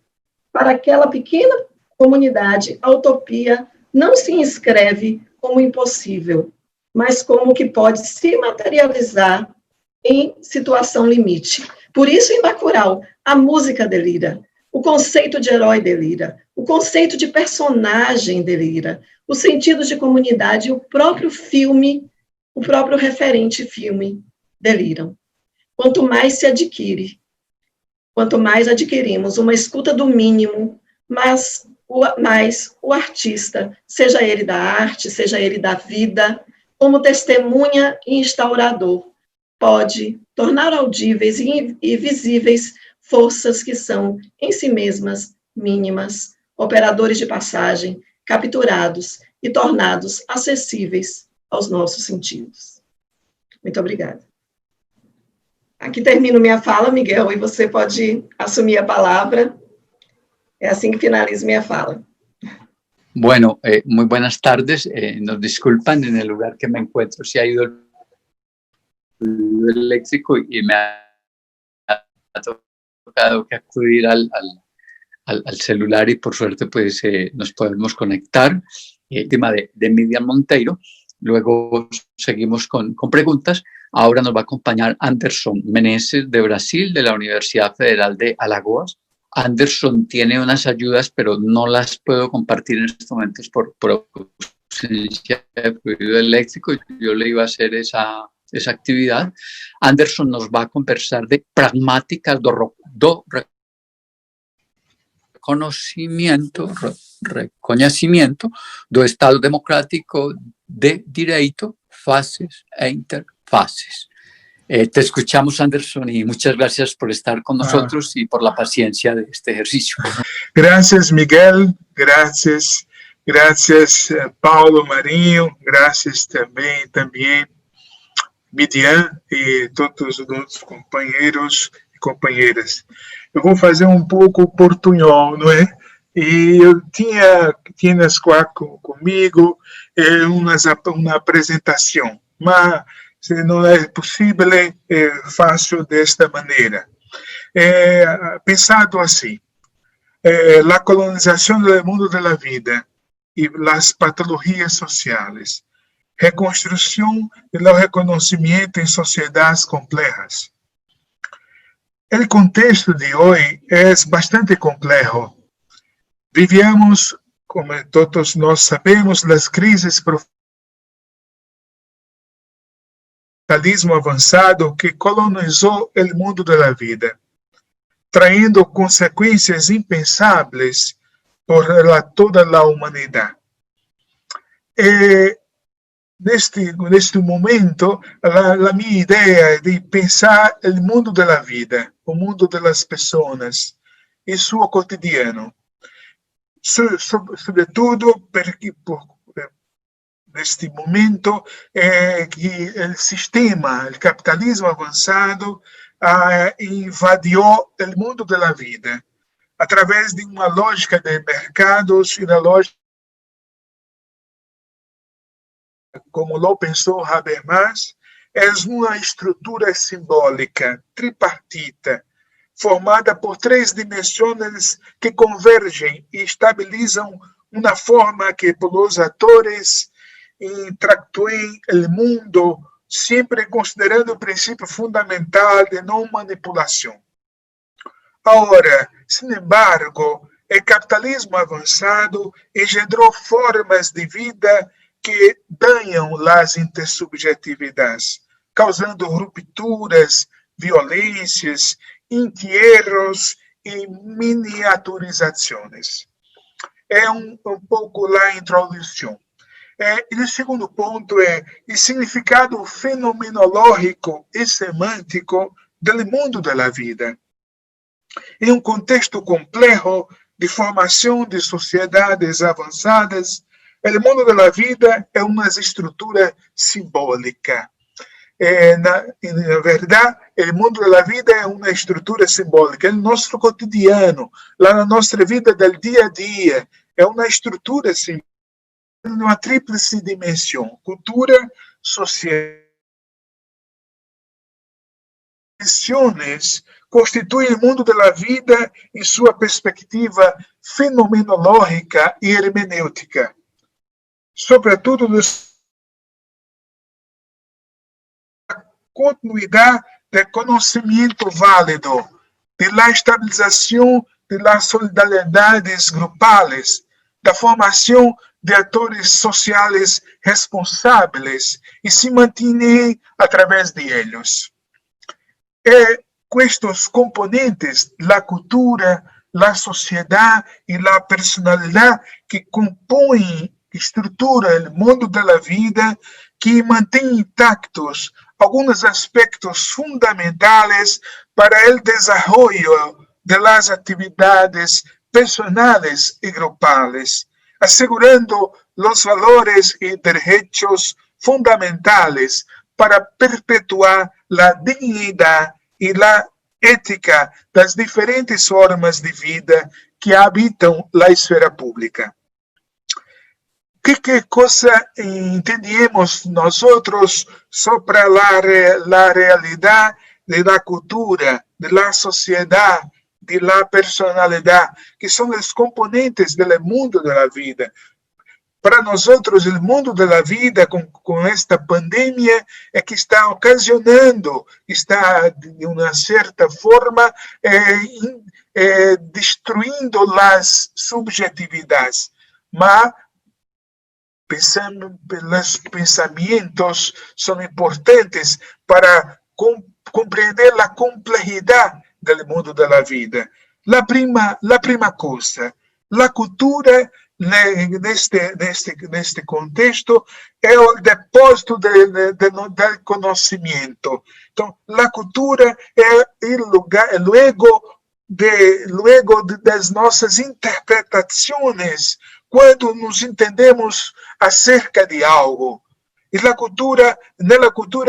Para aquela pequena comunidade, a utopia não se inscreve como impossível, mas como que pode se materializar em situação limite. Por isso, em Bacurau, a música delira, o conceito de herói delira, o conceito de personagem delira, os sentidos de comunidade e o próprio filme, o próprio referente filme deliram. Quanto mais se adquire, quanto mais adquirimos uma escuta do mínimo, mais o artista, seja ele da arte, seja ele da vida, como testemunha e instaurador, pode tornar audíveis e visíveis forças que são, em si mesmas, mínimas, operadores de passagem, capturados e tornados acessíveis aos nossos sentidos. Muito obrigada. Aqui termino minha fala, Miguel, e você pode assumir a palavra. É assim que finalizo minha fala. Bueno, muy buenas tardes. Nos disculpan en el lugar que me encuentro. Se ha ido el eléctrico y me ha tocado que acudir al celular y por suerte pues nos podemos conectar. El tema de Miriam Monteiro. Luego seguimos con preguntas. Ahora nos va a acompañar Anderson Meneses de Brasil, de la Universidad Federal de Alagoas. Anderson tiene unas ayudas, pero no las puedo compartir en estos momentos por ausencia de fluido eléctrico. Yo le iba a hacer esa actividad. Anderson nos va a conversar de pragmáticas do reconhecimento do Estado Democrático de Direito, fases e interfaces. Te escuchamos, Anderson, y muchas gracias por estar con nosotros y por la paciencia de este ejercicio. Gracias, Miguel. Gracias, Paulo Marinho. Gracias também, Midian e todos os outros companheiros e companheiras. Eu vou fazer um pouco portunhol, não é? E eu tinha comigo uma apresentação, mas se não é possível, faço desta maneira. Pensado assim, a colonização do mundo da vida e as patologias sociais, reconstrução e o reconhecimento em sociedades complexas. O contexto de hoje é bastante complexo. Vivíamos, como todos nós sabemos, as crises capitalismo avançado que colonizou o mundo da vida, traindo consequências impensáveis por toda a humanidade. Neste momento, a minha ideia é de pensar o mundo da vida, o mundo das pessoas e seu cotidiano. Sobretudo, neste momento, que o sistema, o capitalismo avançado, invadiu o mundo da vida, através de uma lógica de mercados e da lógica, como lo pensou Habermas, é uma estrutura simbólica, tripartita, formada por três dimensões que convergem e estabilizam uma forma que, pelos atores, interactúen o mundo, sempre considerando o princípio fundamental de não manipulação. Agora, sin embargo, o capitalismo avançado engendrou formas de vida que danham as intersubjetividades, causando rupturas, violências, entierros e miniaturizações. É um pouco a introdução. E o segundo ponto é o significado fenomenológico e semântico do mundo da vida. Em um contexto complexo de formação de sociedades avançadas, o mundo da vida é uma estrutura simbólica. Na verdade, o mundo da vida é uma estrutura simbólica, é o nosso cotidiano, lá na nossa vida do dia a dia, é uma estrutura simbólica, uma tríplice dimensão: cultura, sociedade. Constitui o mundo da vida em sua perspectiva fenomenológica e hermenêutica, sobretudo continuidade do conhecimento válido, da estabilização das solidariedades grupais, da formação de atores sociais responsáveis e se mantém através de eles. Estes componentes, a cultura, a sociedade e a personalidade que compõem, que estruturam o mundo da vida, que mantêm intactos alguns aspectos fundamentais para o desenvolvimento das atividades personais e grupais, assegurando os valores e direitos fundamentais para perpetuar a dignidade e a ética das diferentes formas de vida que habitam a esfera pública. Que coisa entendemos nós sobre a realidade da cultura, da sociedade, da personalidade, que são os componentes do mundo da vida? Para nós, o mundo da vida, com esta pandemia, é que está ocasionando, está, de uma certa forma, destruindo as subjetividades. Mas os pensamentos são importantes para compreender a complexidade do mundo da vida. A prima coisa, a cultura, neste contexto, é o depósito do conhecimento. Então, a cultura é o lugar, luego das nossas interpretações, quando nos entendemos acerca de algo. E na cultura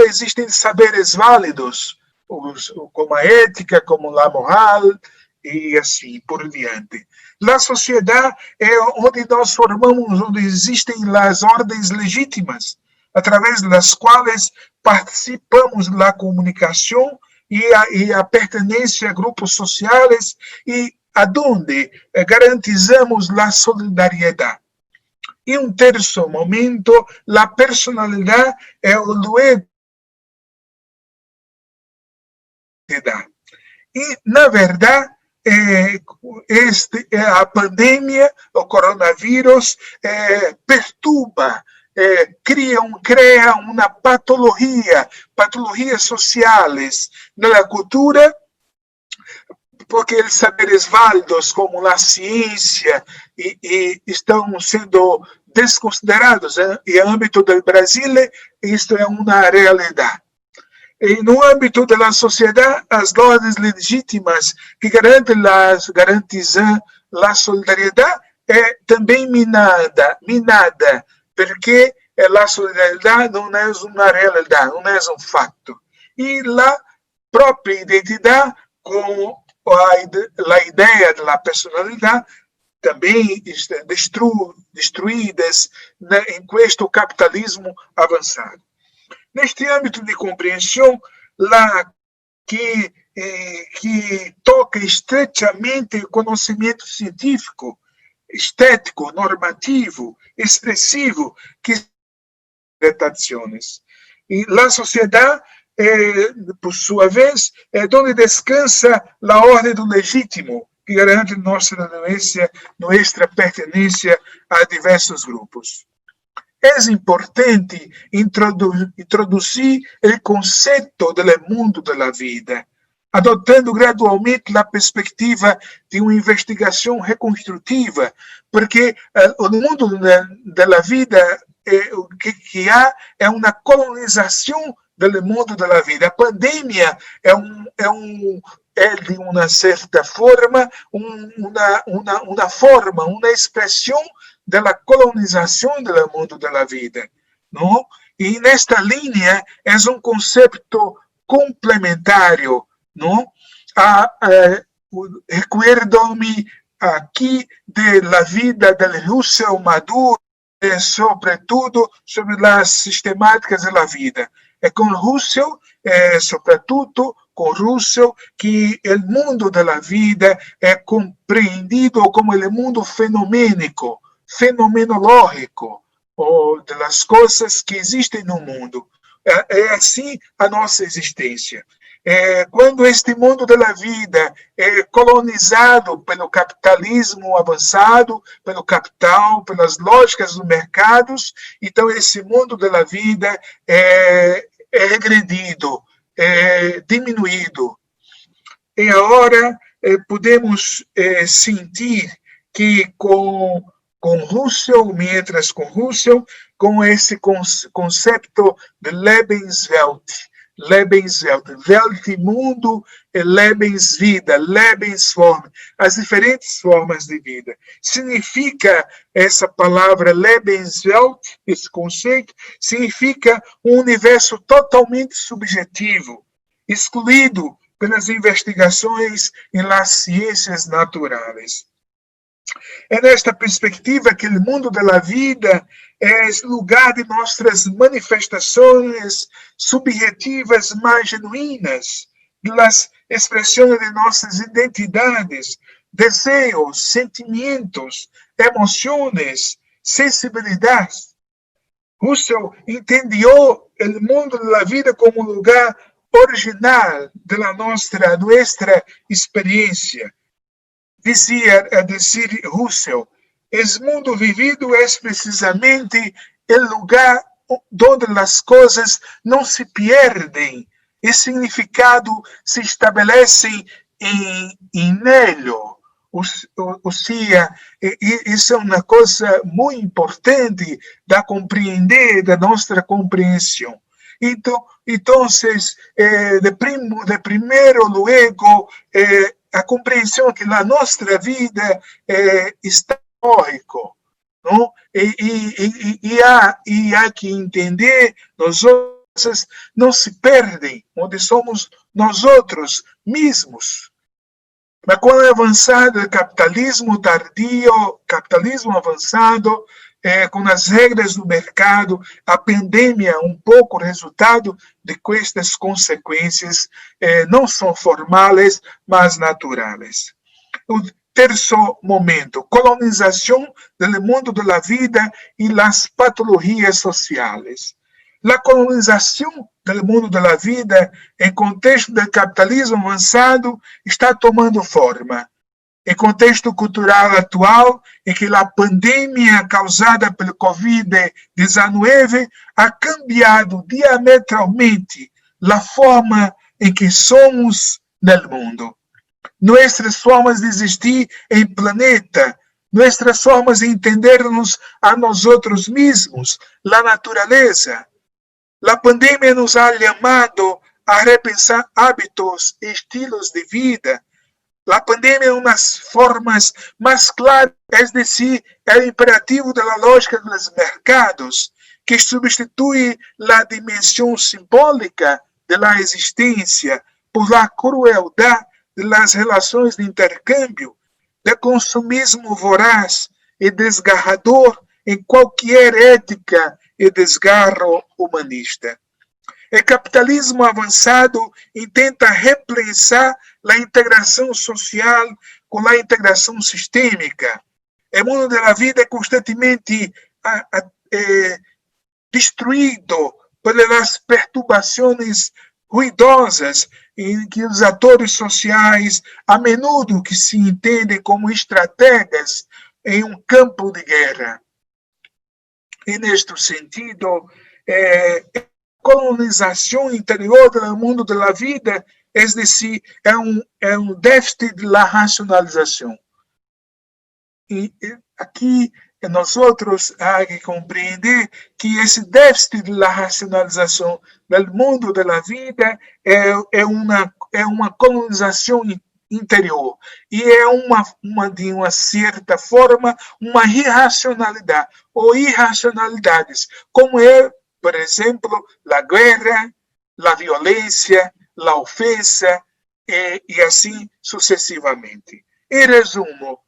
existem saberes válidos, como a ética, como a moral, e assim por diante. A sociedade é onde nós formamos, onde existem as ordens legítimas, através das quais participamos da comunicação e a pertenência a grupos sociais e aonde garantizamos a solidariedade. E um terceiro momento, a personalidade é o luego. E, na verdade, a pandemia, o coronavírus, perturba, cria uma patologias sociais na cultura, porque os saberes válidos, como a ciência, estão sendo desconsiderados. E no âmbito do Brasil, isto é uma realidade. E no âmbito da sociedade, as ordens legítimas que garantizam a solidariedade é também minada, porque a solidariedade não é uma realidade, não é um fato. E a própria identidade, com a ideia da personalidade, também estão destruídas em este capitalismo avançado. Neste âmbito de compreensão, que toca estreitamente o conhecimento científico, estético, normativo, expressivo, que interpretações. E a sociedade, por sua vez, é onde descansa a ordem do legítimo, que garante nossa pertenência a diversos grupos. É importante introduzir o conceito do mundo da vida, adotando gradualmente a perspectiva de uma investigação reconstrutiva, porque o mundo da vida o que há é uma colonização do mundo da vida. A pandemia é de uma certa forma uma expressão da colonização do mundo da vida, não? E nesta linha é um conceito complementário, não? Recuerdo-me aqui da vida do Russell Maduro, sobretudo sobre as sistemáticas da vida. É com Russell, sobretudo com Russell, que o mundo da vida é compreendido como o mundo fenomenológico, ou das coisas que existem no mundo. É assim a nossa existência. Quando este mundo da vida é colonizado pelo capitalismo avançado, pelo capital, pelas lógicas dos mercados, então esse mundo da vida é regredido, é diminuído. E agora podemos sentir que com Russell, mientras com Russell, com esse conceito de Lebenswelt, Welt mundo e Lebensvida, Lebensform, as diferentes formas de vida. Significa, essa palavra Lebenswelt, esse conceito, significa um universo totalmente subjetivo, excluído pelas investigações em las ciências naturais. É nesta perspectiva que o mundo da vida é lugar de nossas manifestações subjetivas mais genuínas, das expressões de nossas identidades, desejos, sentimentos, emoções, sensibilidades. Russell entendeu o mundo da vida como lugar original da nossa experiência. Dizia Russell, o mundo vivido é precisamente o lugar onde as coisas não se perdem e significado se estabelecem em ele. Ou seja, isso é uma coisa muito importante da compreender, da nossa compreensão. Então, de primeiro luego, a compreensão que a nossa vida está lógico, não? E há que entender, nós não se perdem, onde somos nós outros mesmos. Mas com o avançado do capitalismo tardio, capitalismo avançado, com as regras do mercado, a pandemia um pouco resultado de que estas consequências não são formais, mas naturais. O terceiro momento, colonização do mundo da vida e as patologias sociais. A colonização do mundo da vida, em contexto do capitalismo avançado, está tomando forma. Em contexto cultural atual, em que a pandemia causada pelo Covid-19 ha cambiado diametralmente a forma em que somos no mundo. Nossas formas de existir em planeta, nossas formas de entendermos a nós outros mesmos, a natureza. A pandemia nos ha chamado a repensar hábitos e estilos de vida. A pandemia, umas formas mais claras, é decir, é o imperativo da lógica dos mercados, que substitui a dimensão simbólica da existência por a crueldade das relações de intercâmbio, do consumismo voraz e desgarrador em qualquer ética e desgarro humanista. O capitalismo avançado intenta repensar a integração social com a integração sistêmica. O mundo da vida é constantemente destruído pelas perturbações ruidosas em que os atores sociais, a menudo que se entendem como estrategas em um campo de guerra. E neste sentido, colonização interior do mundo da vida, é decir, é um déficit da racionalização. E aqui nós outros há que compreender que esse déficit da racionalização do mundo da vida é uma colonização interior. E é de uma certa forma, uma irracionalidade, ou irracionalidades, como é, por exemplo, a guerra, a violência, a ofensa, e assim sucessivamente. Em resumo,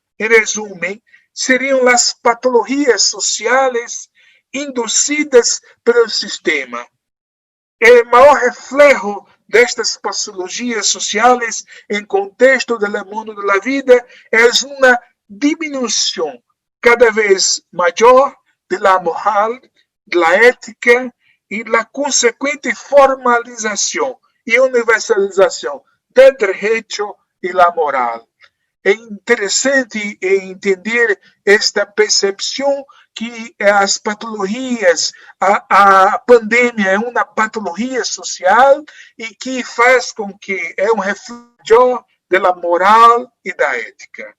seriam as patologias sociais induzidas pelo sistema. O maior reflejo destas patologias sociais em contexto do mundo da vida é uma diminuição cada vez maior da moral, da ética e da consequente formalização e universalização do direito e da moral. É interessante entender esta percepção que as patologias, a pandemia é uma patologia social e que faz com que é um reflexo da moral e da ética.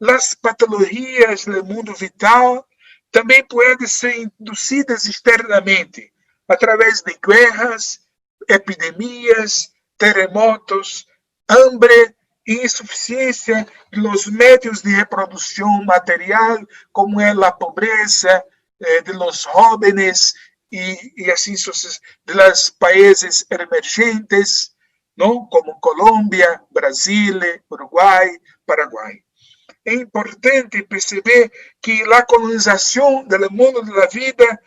As patologias do mundo vital também podem ser induzidas externamente, através de guerras, epidemias, terremotos, hambre, insuficiência dos meios de reprodução material, como é a pobreza de los jóvenes e assim dos países emergentes, não? Como Colômbia, Brasil, Uruguai, Paraguai. É importante perceber que a colonização do mundo da vida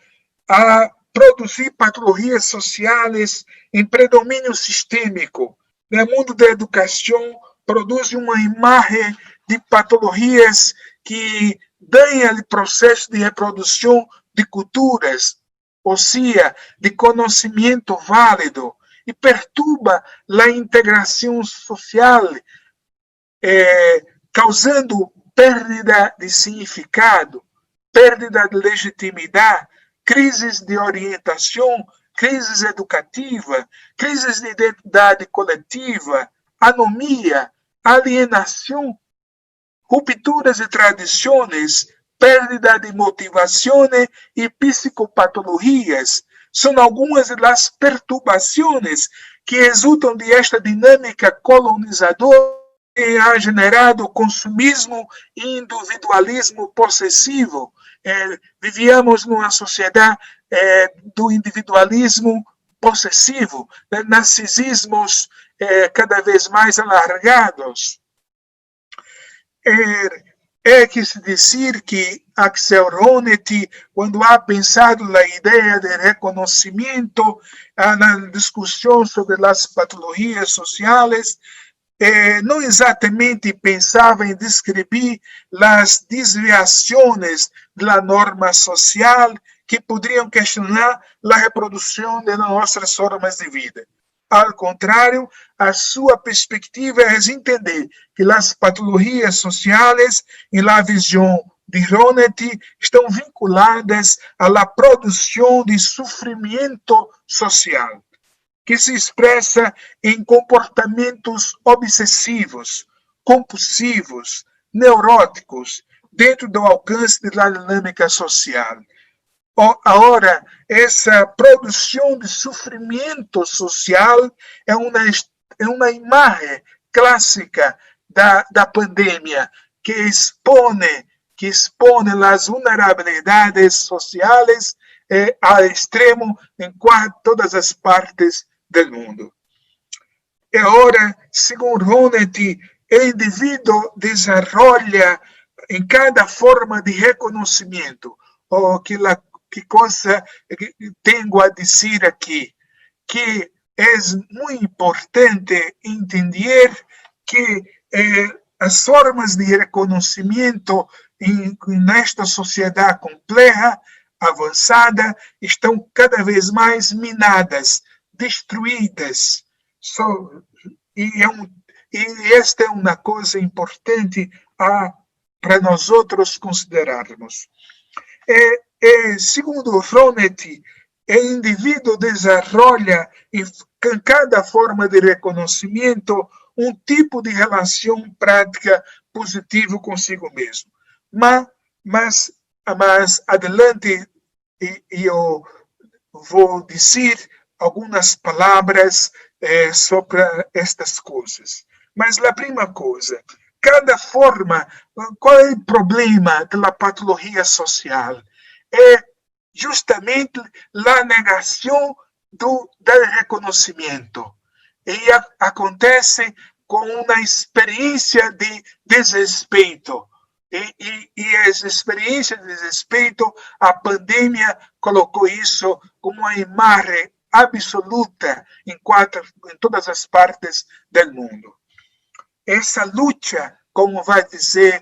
a produzir patologias sociais em predomínio sistêmico. No mundo da educação, produz uma imagem de patologias que danham o processo de reprodução de culturas, ou seja, de conhecimento válido, e perturba a integração social, causando perda de significado, perda de legitimidade, crises de orientação, crises educativa, crises de identidade coletiva, anomia, alienação, rupturas de tradições, perda de motivação e psicopatologias são algumas das perturbações que resultam desta dinâmica colonizadora que ha generado consumismo e individualismo possessivo. Vivíamos numa sociedade do individualismo possessivo, narcisismos cada vez mais alargados. É que se dizer que Axel Honneth, quando ha pensado na ideia de reconhecimento, na discussão sobre as patologias sociais, não exatamente pensava em descrever as desviações da norma social que poderiam questionar a reprodução de nossas formas de vida. Ao contrário, a sua perspectiva é entender que as patologias sociais, em la visão de Honneth, estão vinculadas à produção de sofrimento social, que se expressa em comportamentos obsessivos, compulsivos, neuróticos, dentro do alcance da dinâmica social. Agora, essa produção de sofrimento social é uma imagem clássica da pandemia que expõe as vulnerabilidades sociais ao extremo em todas as partes do mundo. E agora, segundo Honneth, o indivíduo desenvolve em cada forma de reconhecimento, ou que coisa que tenho a dizer aqui, que é muito importante entender que as formas de reconhecimento nesta sociedade complexa, avançada, estão cada vez mais minadas, destruídas. E esta é uma coisa importante para nós outros considerarmos. Segundo Honneth, o indivíduo desenvolve em cada forma de reconhecimento um tipo de relação prática positiva consigo mesmo. Mas adelante eu vou dizer algumas palavras sobre estas coisas. Mas a primeira coisa, cada forma, qual é o problema da patologia social? É justamente a negação do reconhecimento. E acontece com uma experiência de desrespeito. E essa experiência de desrespeito, a pandemia colocou isso como uma imagem absoluta em todas as partes do mundo. Essa luta, como vai dizer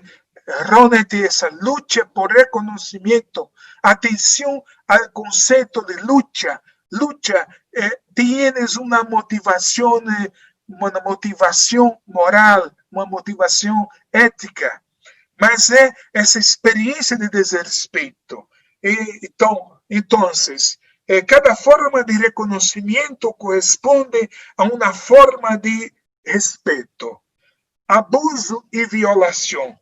Ronet, essa luta por reconhecimento, atenção ao conceito de luta. Luta tienes uma motivação moral, uma motivação ética, mas é essa experiência de desrespeito. Então, cada forma de reconhecimento corresponde a uma forma de respeito. Abuso e violação,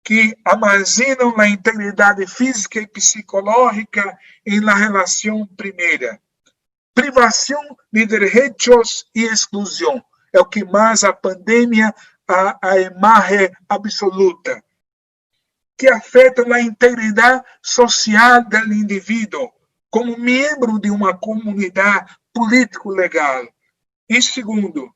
que armazenam a integridade física e psicológica em la relação primeira. Privação de direitos e exclusão é o que mais a pandemia, a imagem absoluta, que afeta a integridade social do indivíduo como membro de uma comunidade político-legal. Em segundo,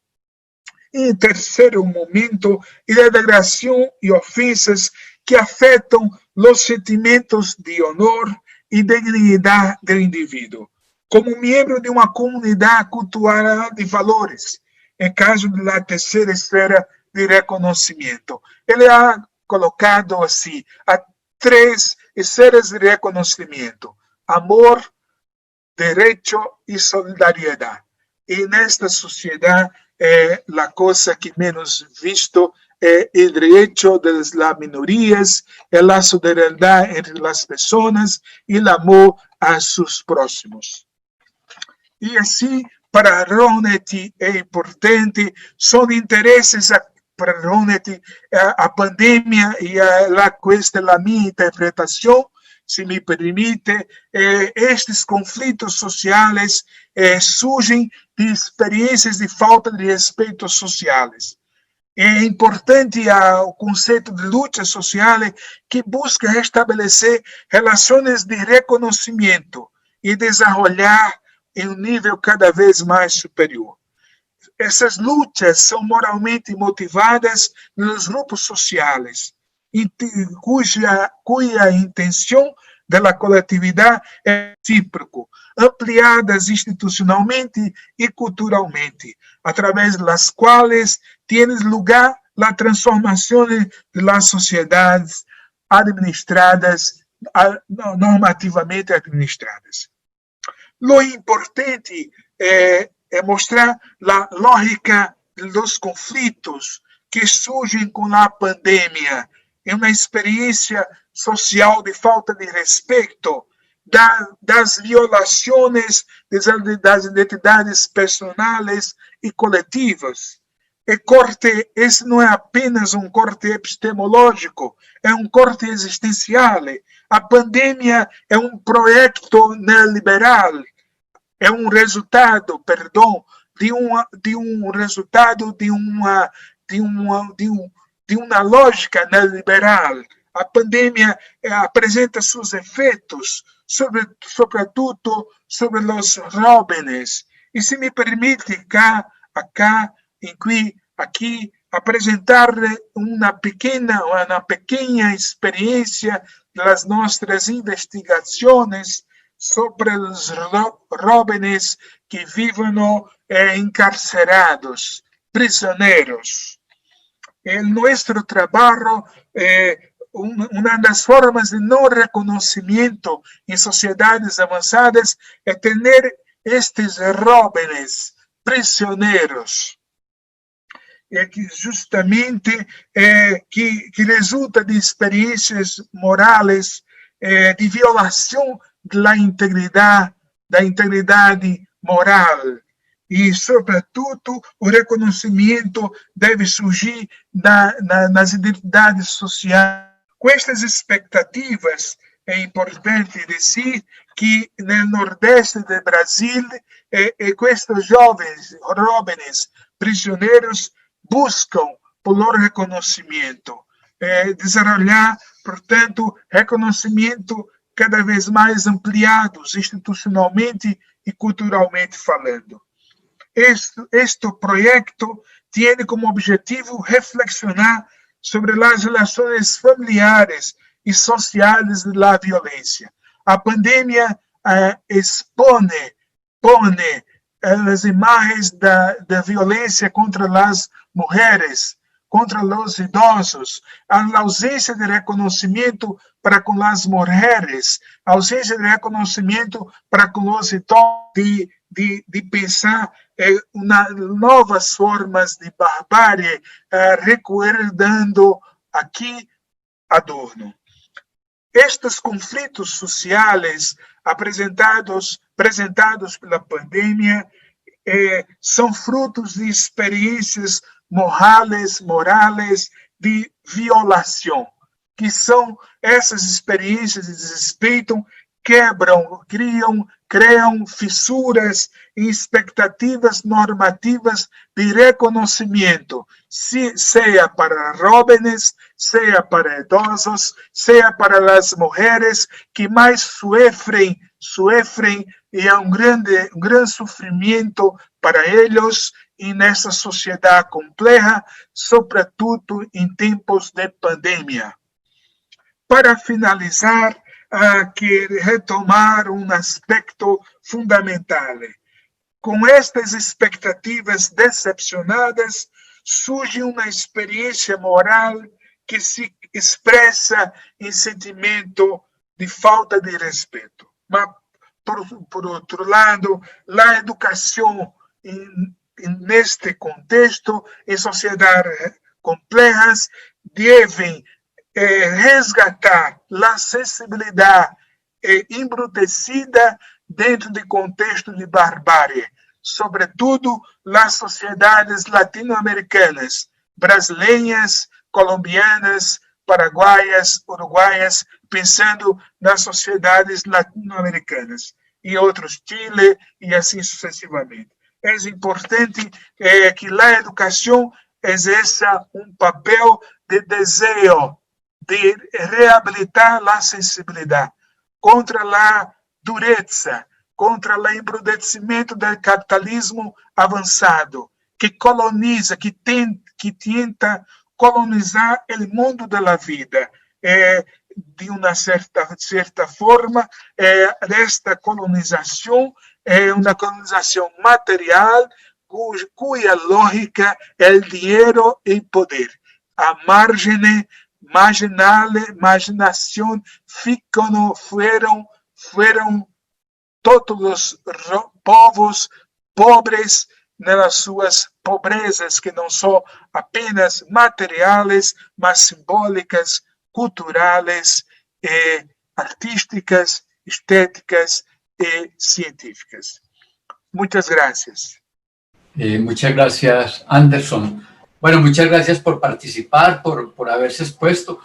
em terceiro momento, a degradação e ofensas que afetam os sentimentos de honor e dignidade do indivíduo, como membro de uma comunidade cultural de valores, em caso da terceira esfera de reconhecimento. Ele ha colocado assim, a 3 esferas de reconhecimento: amor, direito e solidariedade. E nesta sociedade, a coisa que menos visto é o direito das minorias, a solidariedade entre as pessoas e o amor a seus próximos. E assim, para Ronet é importante, são interesses para Ronet, a pandemia e esta é a minha interpretação, se me permite, estes conflitos sociais surgem de experiências de falta de respeito sociais. É importante o conceito de luta social que busca restabelecer relações de reconhecimento e desenvolver em um nível cada vez mais superior. Essas lutas são moralmente motivadas nos grupos sociais, cuja intenção da coletividade é recíproca, ampliadas institucionalmente e culturalmente, através das quais tem lugar a transformação das sociedades normativamente administradas. Lo importante é mostrar a lógica dos conflitos que surgem com a pandemia. É uma experiência social de falta de respeito, das violações das identidades personais e coletivas. Esse não é apenas um corte epistemológico, é um corte existencial. A pandemia é um projeto neoliberal, é um resultado, de uma lógica neoliberal. A pandemia apresenta seus efeitos, sobretudo sobre os jovens. E se me permite aqui apresentar uma pequena experiência das nossas investigações sobre os jovens que vivem encarcerados, prisioneiros. Em nosso trabalho, uma das formas de não reconhecimento em sociedades avançadas é ter estes jovens prisioneiros, que justamente que resulta de experiências morais de violação da integridade moral. E, sobretudo, o reconhecimento deve surgir nas identidades sociais. Com estas expectativas, é importante dizer que no Nordeste do Brasil, com estes jovens prisioneiros buscam pelo reconhecimento, desenvolver, portanto, reconhecimento cada vez mais ampliados institucionalmente e culturalmente falando. Este projeto tem como objetivo reflexionar sobre as relações familiares e sociais da violência. A pandemia pone as imagens da violência contra as mulheres, contra os idosos, a ausência de reconhecimento para com as mulheres, a ausência de reconhecimento para com os idosos, de pensar novas formas de barbárie, recordando aqui Adorno. Estes conflitos sociais apresentados pela pandemia são frutos de experiências morais de violação, que são essas experiências de desrespeito, criam fissuras em expectativas normativas de reconhecimento, seja para jovens, seja para idosos, seja para as mulheres que mais sofrem e há um grande sofrimento para eles e nessa sociedade complexa, sobretudo em tempos de pandemia. Para finalizar, quero retomar um aspecto fundamental. Com estas expectativas decepcionadas, surge uma experiência moral que se expressa em sentimento de falta de respeito. Mas, por outro lado, a educação neste contexto, em sociedades complexas, devem resgatar a sensibilidade embrutecida dentro de contexto de barbárie, sobretudo nas sociedades latino-americanas, brasileiras, colombianas, paraguaias, uruguaias, pensando nas sociedades latino-americanas, e outros, Chile, e assim sucessivamente. É importante que a educação exerça um papel de desejo de reabilitar a sensibilidade contra a dureza, contra o embrutecimento do capitalismo avançado, que coloniza, que tenta colonizar o mundo da vida. De uma certa forma, esta colonização é uma colonização material, cuja lógica é o dinheiro e poder. A imaginação foram todos os povos pobres nas suas pobrezas, que não são apenas materiais, mas simbólicas, culturais, artísticas, estéticas e científicas. Muchas gracias. Muchas gracias, Anderson. Bueno, muchas gracias por participar, por haberse expuesto.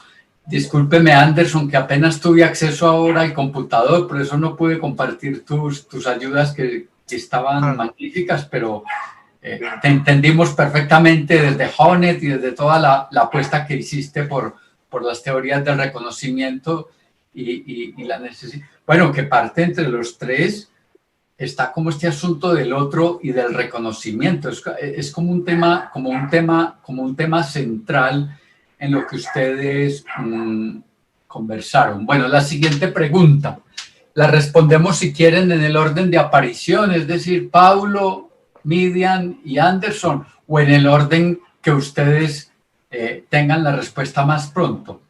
Discúlpeme, Anderson, que apenas tuve acceso ahora al computador, por eso no pude compartir tus ayudas que estaban magníficas, pero te entendimos perfectamente desde Honet y desde toda la apuesta que hiciste por las teorías del reconocimiento y la necesidad. Bueno, que parte entre los tres está como este asunto del otro y del reconocimiento. Es como un tema central en lo que ustedes conversaron. Bueno, la siguiente pregunta la respondemos, si quieren, en el orden de aparición, es decir, Paulo, Midian y Anderson, o en el orden que ustedes tengan la respuesta más pronto.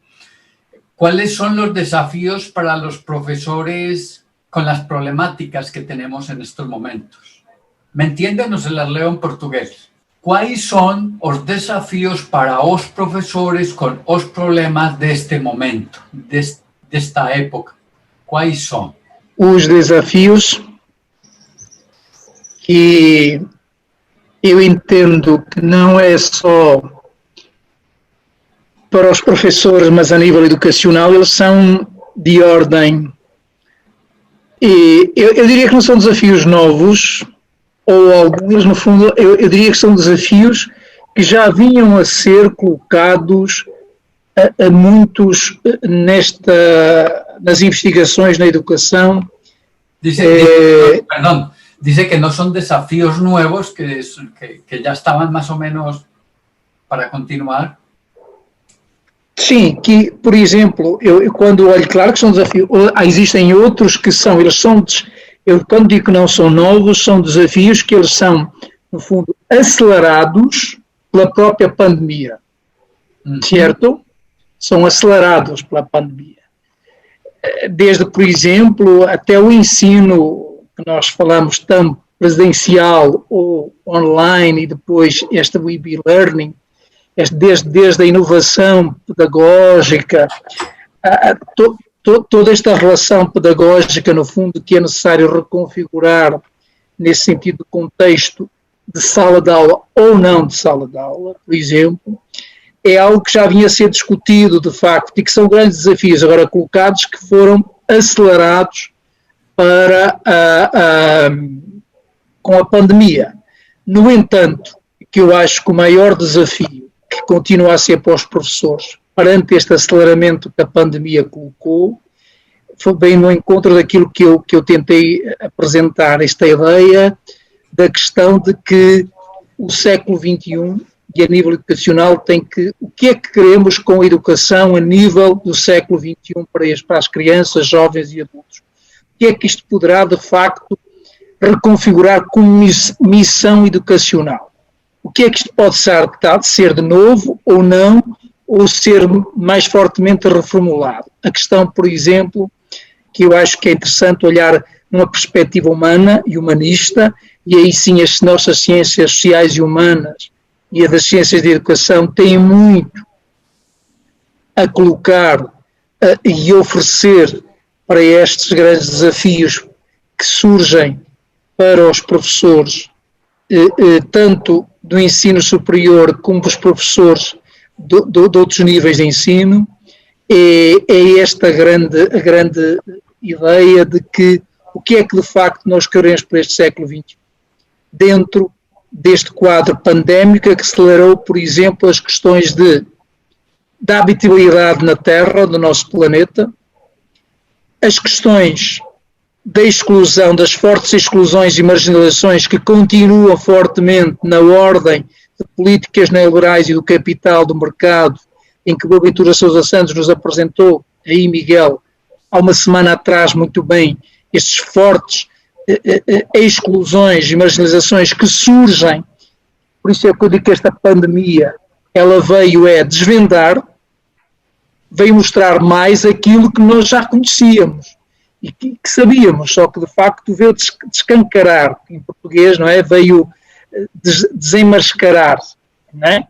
¿Cuáles son los desafíos para los profesores con las problemáticas que tenemos en estos momentos? ¿Me entienden o se las leo en portugués? ¿Cuáles son os desafios para os profesores con os problemas deste momento, desta época? Quais são? Os desafios que eu entendo que não é só para os professores, mas a nível educacional, eles são de ordem. E eu diria que não são desafios novos, ou alguns, no fundo, eu diria que são desafios que já vinham a ser colocados a muitos nas investigações na educação. Dice que no son desafíos nuevos, que ya estaban más o menos para continuar. Sim, que, por exemplo, eu quando olho, claro que são desafios, existem outros que são, eu quando digo que não são novos, são desafios que eles são, no fundo, acelerados pela própria pandemia, certo? São acelerados pela pandemia. Desde, por exemplo, até o ensino, que nós falamos tanto presencial ou online, e depois esta e-learning, desde a inovação pedagógica, toda esta relação pedagógica, no fundo, que é necessário reconfigurar nesse sentido de contexto de sala de aula ou não de sala de aula, por exemplo, é algo que já vinha a ser discutido, de facto, e que são grandes desafios agora colocados, que foram acelerados com a pandemia. No entanto, que eu acho que o maior desafio que continua a ser para os professores, perante este aceleramento que a pandemia colocou, foi bem no encontro daquilo que eu tentei apresentar, esta ideia da questão de que o século XXI, e a nível educacional, o que é que queremos com a educação a nível do século XXI para as crianças, jovens e adultos? O que é que isto poderá, de facto, reconfigurar como missão educacional? O que é que isto pode ser de novo ou não, ou ser mais fortemente reformulado? A questão, por exemplo, que eu acho que é interessante olhar numa perspectiva humana e humanista, e aí sim as nossas ciências sociais e humanas e a das ciências de educação têm muito a colocar e oferecer para estes grandes desafios que surgem para os professores, tanto do ensino superior como dos professores de outros níveis de ensino. É esta a grande ideia de que o que é que de facto nós queremos para este século XXI, dentro deste quadro pandémico que acelerou, por exemplo, as questões da habitabilidade na Terra, do nosso planeta, as questões da exclusão, das fortes exclusões e marginalizações que continuam fortemente na ordem de políticas neoliberais e do capital do mercado, em que Boaventura Sousa Santos nos apresentou, aí Miguel, há uma semana atrás, muito bem, estes fortes exclusões e marginalizações que surgem. Por isso é que eu digo que esta pandemia, ela veio desvendar, veio mostrar mais aquilo que nós já conhecíamos e que sabíamos, só que de facto veio descancarar, em português, não é? Veio desenmascarar, não é?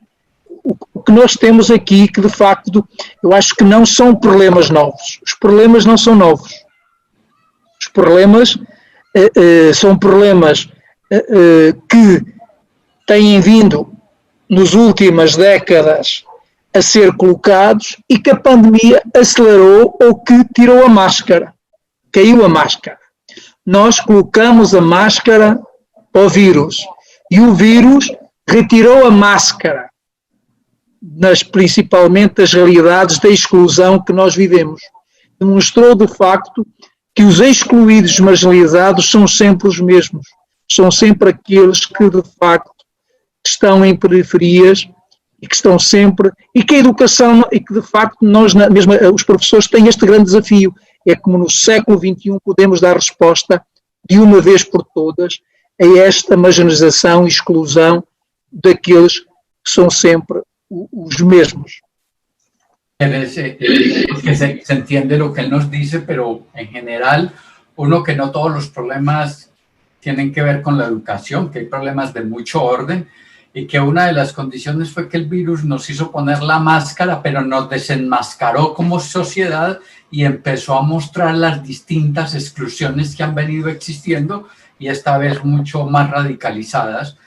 O que nós temos aqui, que de facto, eu acho que não são problemas novos. Os problemas não são novos. Os problemas são problemas que têm vindo nas últimas décadas a ser colocados e que a pandemia acelerou ou que tirou a máscara, caiu a máscara. Nós colocamos a máscara ao vírus e o vírus retirou a máscara, principalmente das realidades da exclusão que nós vivemos. Demonstrou de facto que os excluídos, marginalizados, são sempre os mesmos. São sempre aqueles que de facto estão em periferias e que estão sempre, e que a educação, e que de facto nós, mesmo os professores, têm este grande desafio, é como no século XXI podemos dar resposta de uma vez por todas a esta marginalização e exclusão daqueles que são sempre os mesmos. Que se entiende lo que él nos dice, pero en general, uno, que no todos los problemas tienen que ver con la educación, que hay problemas de mucho orden, y que una de las condiciones fue que el virus nos hizo poner la máscara, pero nos desenmascaró como sociedad y empezó a mostrar las distintas exclusiones que han venido existiendo, y esta vez mucho más radicalizadas,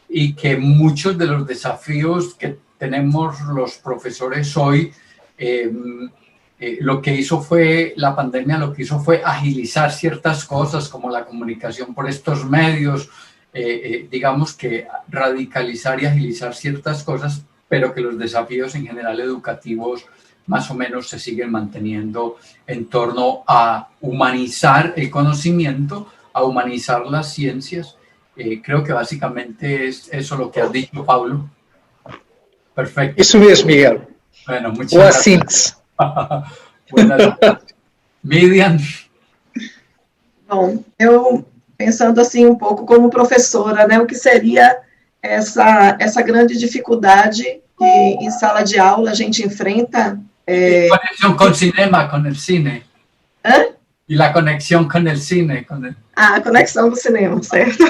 y que muchos de los desafíos que tenemos los profesores hoy, lo que hizo fue, la pandemia lo que hizo fue agilizar ciertas cosas como la comunicación por estos medios, digamos que radicalizar y agilizar ciertas cosas, pero que los desafíos en general educativos más o menos se siguen manteniendo en torno a humanizar el conocimiento, a humanizar las ciencias. Creo que básicamente es eso lo que has dicho, Pablo. Perfecto. Isso mesmo, Miguel. Bueno, muchas Boa gracias. síntese. Buenas noches. Miriam. Bom, eu pensando assim um pouco como professora, né, o que seria essa grande dificuldade que em sala de aula a gente enfrenta. Conexión con cinema, con el cine. Hã? Y la conexión con el cine. Con el... A conexão do cinema, certo?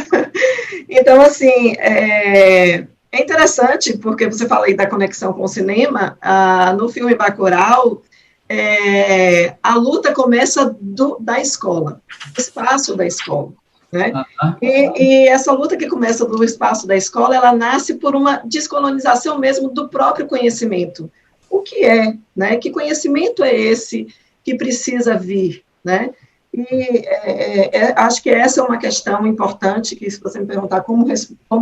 Então, assim, é interessante, porque você fala aí da conexão com o cinema, no filme Bacurau, a luta começa da escola, do espaço da escola, né? E essa luta que começa do espaço da escola, ela nasce por uma descolonização mesmo do próprio conhecimento. O que é, né? Que conhecimento é esse que precisa vir, né? E acho que essa é uma questão importante, que se você me perguntar como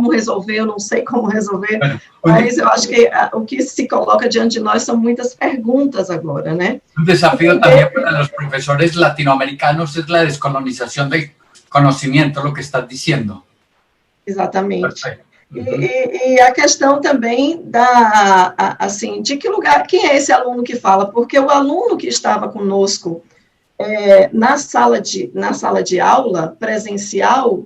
resolver, eu não sei como resolver, mas eu acho que o que se coloca diante de nós são muitas perguntas agora, né? Un desafío también para los profesores latinoamericanos es la descolonización del conocimiento, lo que estás diciendo. Exatamente. E a questão também assim, de que lugar, quem é esse aluno que fala? Porque o aluno que estava conosco na sala de aula presencial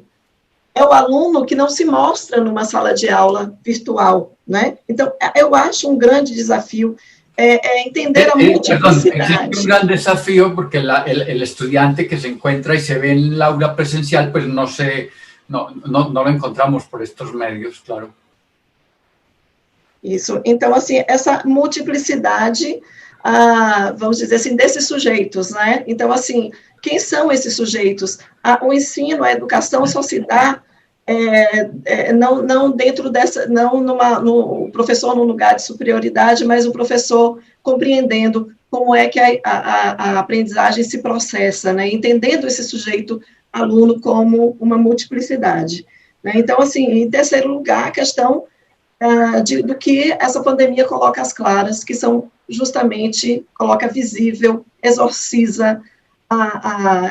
é o aluno que não se mostra numa sala de aula virtual, né? Então, eu acho um grande desafio entender a multiplicidade. Es un gran desafío porque el estudiante que se encuentra y se ve en el aula presencial, pues no lo encontramos por estos medios, claro. Isso. Então, assim, essa multiplicidade, vamos dizer assim, desses sujeitos, né? Então, assim, quem são esses sujeitos? O ensino, a educação só se dá não dentro dessa, não no professor num lugar de superioridade, mas o professor compreendendo como é que a aprendizagem se processa, né? Entendendo esse sujeito aluno como uma multiplicidade, né? Então, assim, em terceiro lugar, a questão do que essa pandemia coloca às claras, que são justamente, coloca visível, exorciza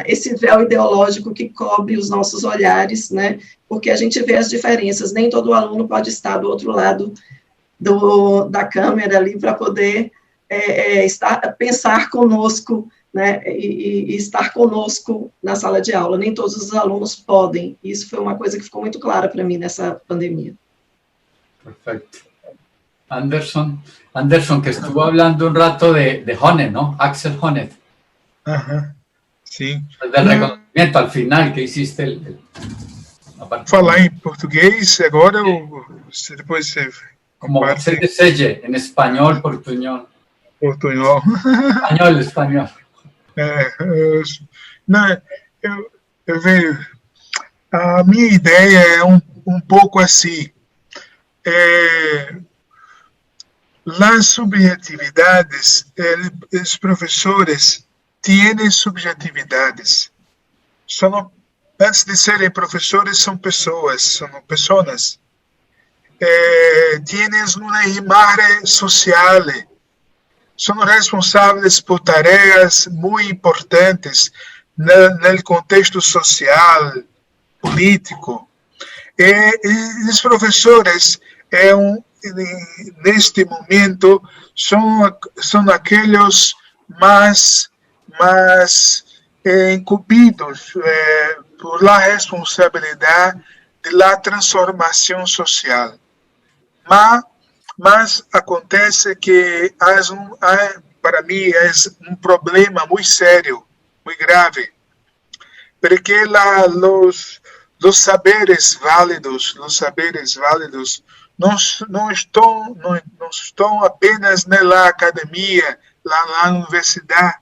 esse véu ideológico que cobre os nossos olhares, né? Porque a gente vê as diferenças, nem todo aluno pode estar do outro lado da câmera ali para poder pensar conosco, né? E estar conosco na sala de aula, nem todos os alunos podem. Isso foi uma coisa que ficou muito clara para mim nessa pandemia. Perfecto. Anderson, que estuvo hablando un rato de Honneth, ¿no? Axel Honneth. Ajá, sim. Del reconocimiento al final que hiciste. Falar em português agora ou depois você... Como você deseje, en español, portuñol. Portunhol. Espanhol. Não, eu vejo... A minha ideia é um pouco assim. Las subjetividades, os professores têm subjetividades. Antes de serem professores, são pessoas. Têm uma imagem social. São responsáveis por tarefas muito importantes no contexto social, político. E os professores, neste momento, são aqueles mais incumbidos por la responsabilidade da transformação social. Mas acontece que para mim é um problema muito sério, muito grave, porque os saberes válidos não estão apenas na academia, lá na universidade.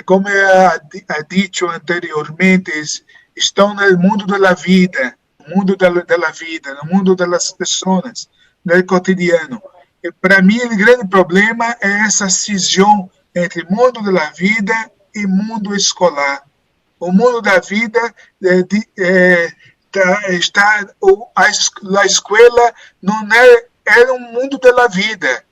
Como eu dito anteriormente, estão no mundo da vida, no mundo das pessoas, no cotidiano. E para mim, o grande problema é essa cisão entre mundo da vida e mundo escolar. O mundo da vida a escola não é um mundo da vida.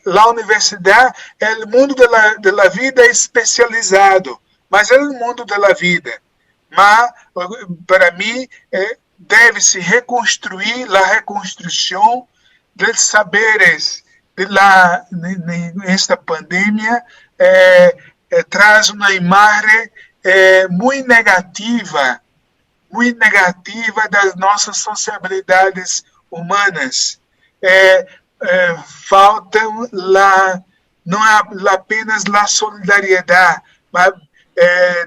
A universidade é o mundo da vida especializado, mas é o mundo da vida. Mas, para mim, deve-se reconstruir a reconstrução dos saberes nesta pandemia. Traz uma imagem muito negativa das nossas sociabilidades humanas. Falta não apenas a solidariedade, mas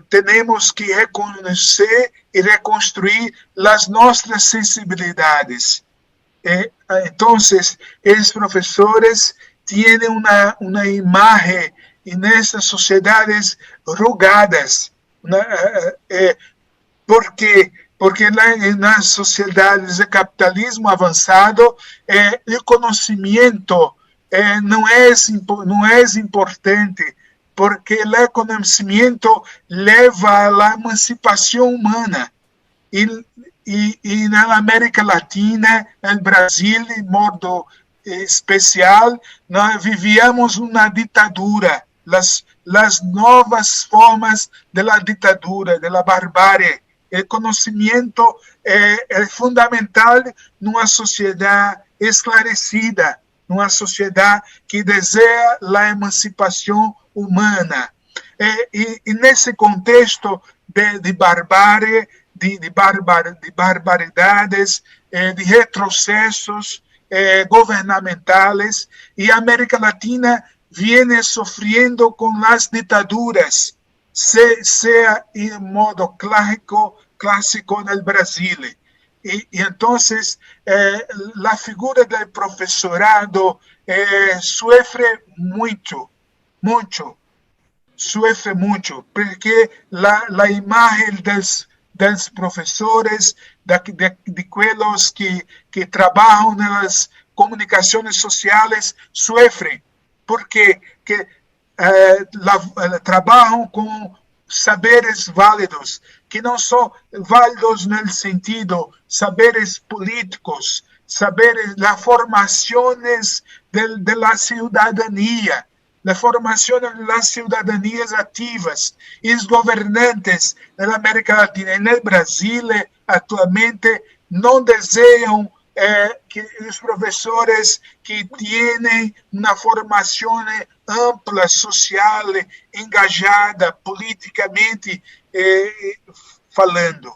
temos que reconhecer e reconstruir as nossas sensibilidades. Então, esses professores têm uma imagem nessas sociedades rugadas, porque nas sociedades de capitalismo avançado, o conhecimento não é importante, porque o conhecimento leva à emancipação humana. E na América Latina, no Brasil, de modo especial, nós vivíamos uma ditadura, as novas formas da ditadura, da barbárie. O conhecimento é fundamental numa sociedade esclarecida, numa sociedade que deseja a emancipação humana. E nesse contexto de barbárie, de barbaridades, de retrocessos governamentais, e a América Latina vem sofrendo com as ditaduras, seja em modo clássico no Brasil. E então, a figura do professorado sofre muito, porque a imagem dos professores, de aqueles que trabalham nas comunicações sociais, sofrem, porque trabalham com saberes válidos, que não são válidos no sentido saberes políticos, saberes, las formaciones de la ciudadanía, la formación de las ciudadanías activas y los gobernantes de la América Latina. En el Brasil, actualmente, no desean que os professores que têm uma formação ampla, social, engajada, politicamente falando.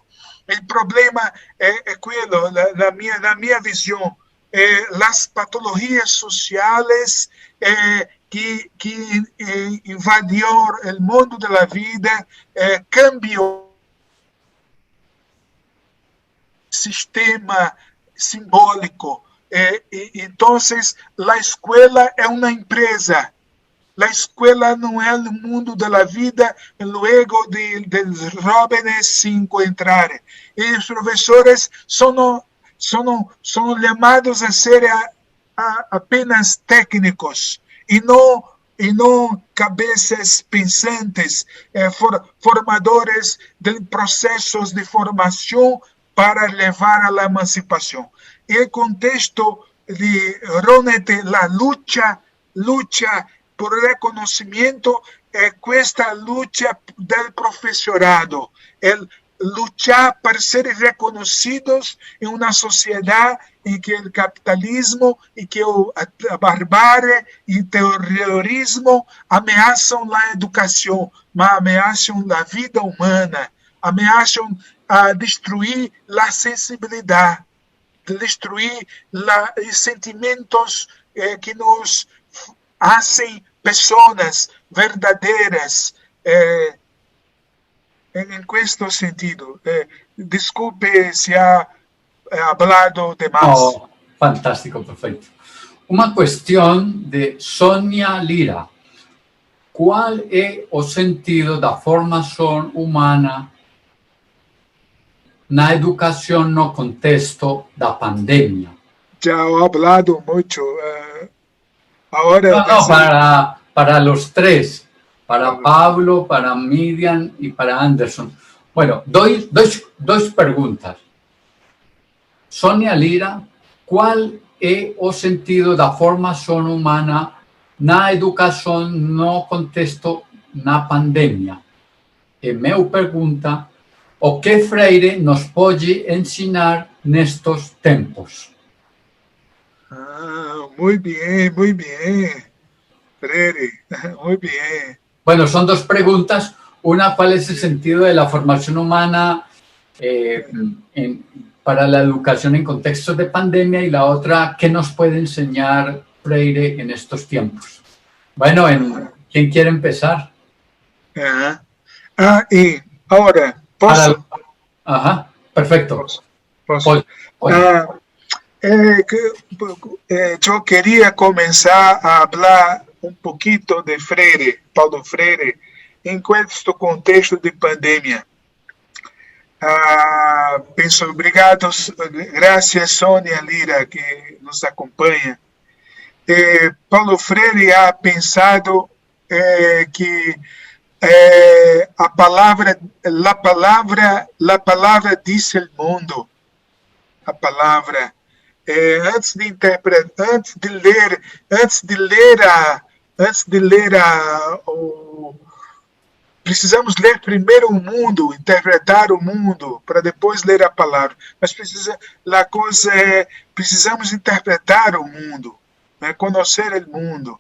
O problema é aquilo, na minha visão, as patologias sociais que invadiram o mundo da vida, cambiou o sistema simbólico. Então, a escola é uma empresa. A escola não é o mundo da vida, luego de jóvenes se encontrarem. E os professores são chamados a ser apenas técnicos e não cabeças pensantes, formadores de processos de formação para levar à emancipação. E o contexto de Ronet, a luta por reconhecimento, é esta luta do professorado, lutar para ser reconhecidos em uma sociedade em que o capitalismo e que a barbárie e o terrorismo ameaçam a educação, mas ameaçam a vida humana, ameaçam a destruir a sensibilidade, destruir os sentimentos que nos fazem pessoas verdadeiras. Em este sentido, desculpe se ha hablado demais. Oh, fantástico, perfeito. Uma questão de Sônia Lira. Qual é o sentido da formação humana na educação no contexto da pandemia? Já he hablado muito. Ahora para los tres, para Pablo, para Miriam y para Anderson. Bueno, dois perguntas. Sônia Lira, qual é o sentido da formação humana na educação no contexto na pandemia? E meu pergunta, o que Freire nos pode ensinar nestes tempos? Muy bien, Freire, muy bien. Bueno, son dos preguntas. Una, ¿cuál es el sentido de la formación humana para la educación en contextos de pandemia? Y la otra, ¿qué nos puede enseñar Freire en estos tiempos? Bueno, ¿quién quiere empezar? Y ahora, ¿posso? Ajá, perfecto. Posso. Yo quería comenzar a hablar un poquito de Freire, Paulo Freire, em este contexto de pandemia. Penso, obrigado, graças Sônia Lira, que nos acompanha. Paulo Freire ha pensado que a palavra diz o mundo. A palavra, antes de ler precisamos ler primeiro o mundo, interpretar o mundo, para depois ler a palavra. Mas precisamos interpretar o mundo, né? Conhecer o mundo.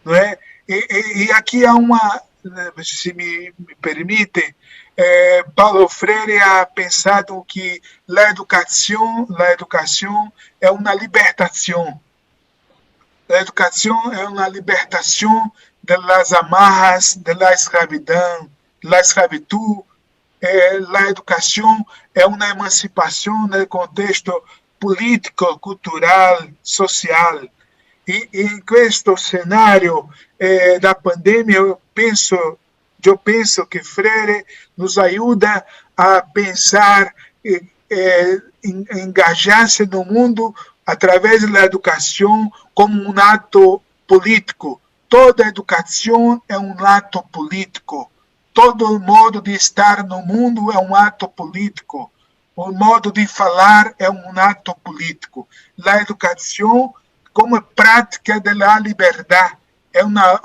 Não é? E aqui há uma, se me permite, Paulo Freire ha pensado que a educação é uma libertação. A educação é uma libertação das amarras, da escravidão, da escravidão. A educação é uma emancipação no contexto político, cultural, social. E em este cenário da pandemia, eu penso que Freire nos ajuda a pensar, engajar-se no mundo através da educação como um ato político. Toda educação é um ato político. Todo modo de estar no mundo é um ato político. O modo de falar é um ato político. A educação, como prática da liberdade, é uma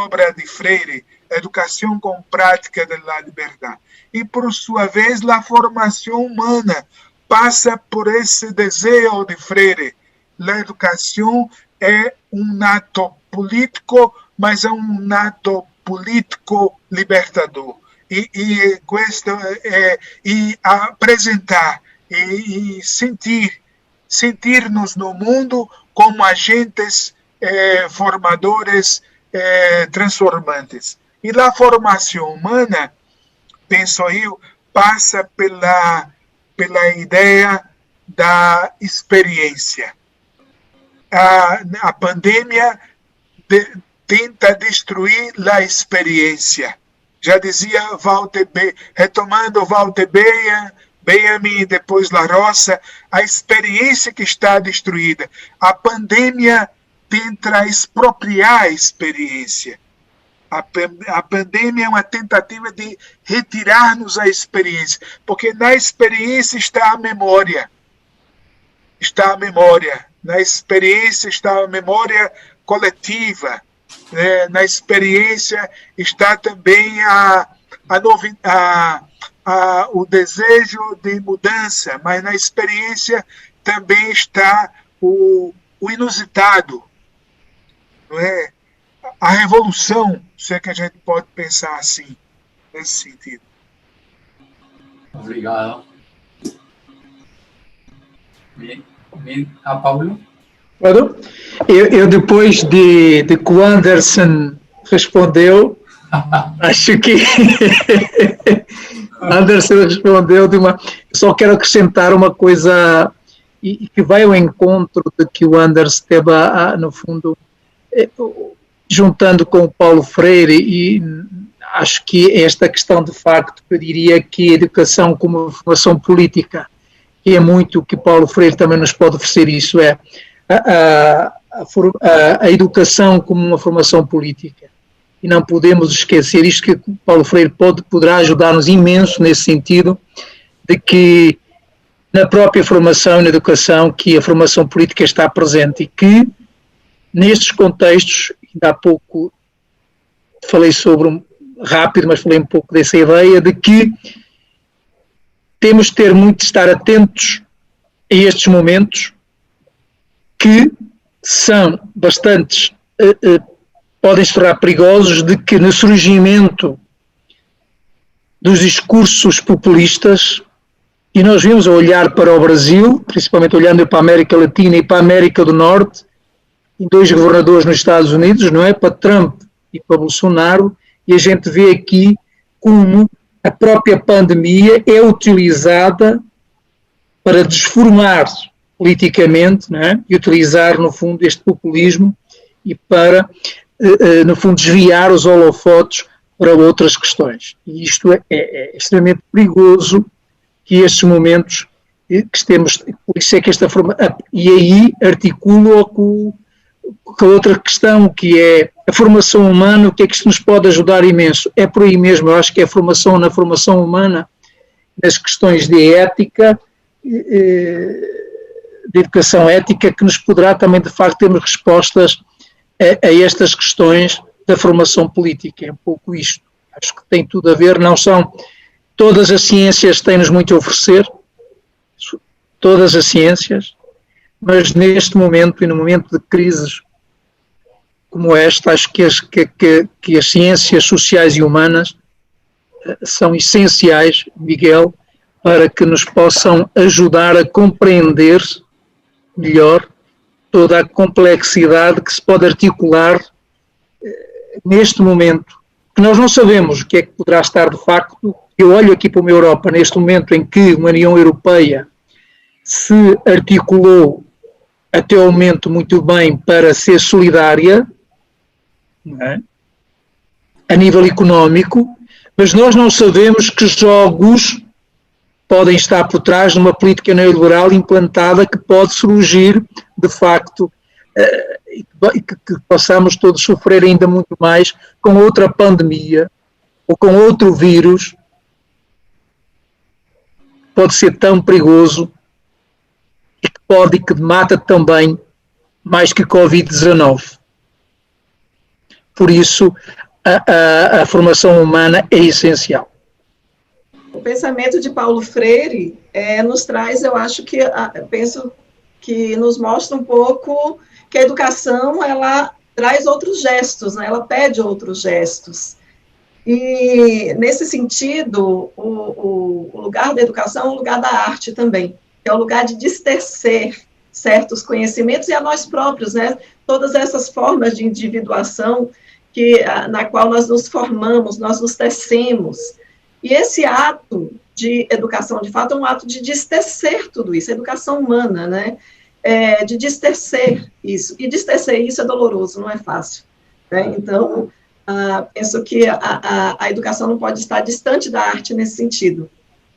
obra de Freire. Educação como prática da liberdade. E, por sua vez, a formação humana passa por esse desejo de Freire. A educação é um ato político, mas é um ato político libertador. E apresentar e sentir-nos no mundo como agentes formadores transformantes. E a formação humana, penso eu, passa pela ideia da experiência. A pandemia tenta destruir a experiência. Já dizia retomando Walter Benjamin, depois La Roça, a experiência que está destruída. A pandemia tenta expropriar a experiência. A pandemia é uma tentativa de retirar-nos a experiência, porque na experiência está a memória. Está a memória. Na experiência está a memória coletiva. Na experiência está também o desejo de mudança, mas na experiência também está o inusitado. Não é? A revolução, se é que a gente pode pensar assim, nesse sentido. Obrigado. A Paulo? Bueno, eu depois de que o Anderson respondeu, acho que Anderson respondeu de uma... Só quero acrescentar uma coisa e que vai ao encontro de que o Anderson teve, no fundo, juntando com o Paulo Freire, e acho que esta questão, de facto, eu diria que a educação como formação política, que é muito o que Paulo Freire também nos pode oferecer, isso a educação como uma formação política. e não podemos esquecer isto, que Paulo Freire poderá ajudar-nos imenso nesse sentido, de que na própria formação e na educação que a formação política está presente, e que nestes contextos, ainda há pouco falei sobre, rápido, mas falei um pouco dessa ideia, de que temos de ter muito de estar atentos a estes momentos, que são bastantes, podem se tornar perigosos, de que no surgimento dos discursos populistas, e nós vimos a olhar para o Brasil, principalmente olhando para a América Latina e para a América do Norte, em 2 governadores nos Estados Unidos, não é? Para Trump e para Bolsonaro, e a gente vê aqui como a própria pandemia é utilizada para desformar politicamente, não é? E utilizar, no fundo, este populismo e para, no fundo, desviar os holofotes para outras questões. E isto é extremamente perigoso, que estes momentos que temos, por isso é que esta forma, e aí articulo com a outra questão, que é a formação humana, o que é que isto nos pode ajudar imenso? É por aí mesmo, eu acho que é na formação humana, nas questões de ética, de educação ética, que nos poderá também, de facto, termos respostas a estas questões da formação política. É um pouco isto. Acho que tem tudo a ver, não são... Todas as ciências têm-nos muito a oferecer, todas as ciências, mas neste momento, e no momento de crises como esta, acho que as ciências sociais e humanas são essenciais, Miguel, para que nos possam ajudar a compreender melhor toda a complexidade que se pode articular neste momento, que nós não sabemos o que é que poderá estar de facto. Eu olho aqui para uma Europa, neste momento em que uma União Europeia se articulou até ao momento muito bem para ser solidária, não é? A nível económico, mas nós não sabemos que jogos podem estar por trás de uma política neoliberal implantada que pode surgir, de facto, e que possamos todos sofrer ainda muito mais com outra pandemia ou com outro vírus. Pode ser tão perigoso e que mata também mais que Covid-19. Por isso, a formação humana é essencial. O pensamento de Paulo Freire nos traz, eu acho que, penso que nos mostra um pouco que a educação, ela traz outros gestos, né? Ela pede outros gestos. E, nesse sentido, o lugar da educação é o lugar da arte também, é o lugar de distecer certos conhecimentos e a nós próprios, né? Todas essas formas de individuação na qual nós nos formamos, nós nos tecemos. E esse ato de educação, de fato, é um ato de distecer tudo isso, a educação humana, né? De distecer isso. E distecer isso é doloroso, não é fácil, né? Então, penso que a educação não pode estar distante da arte nesse sentido,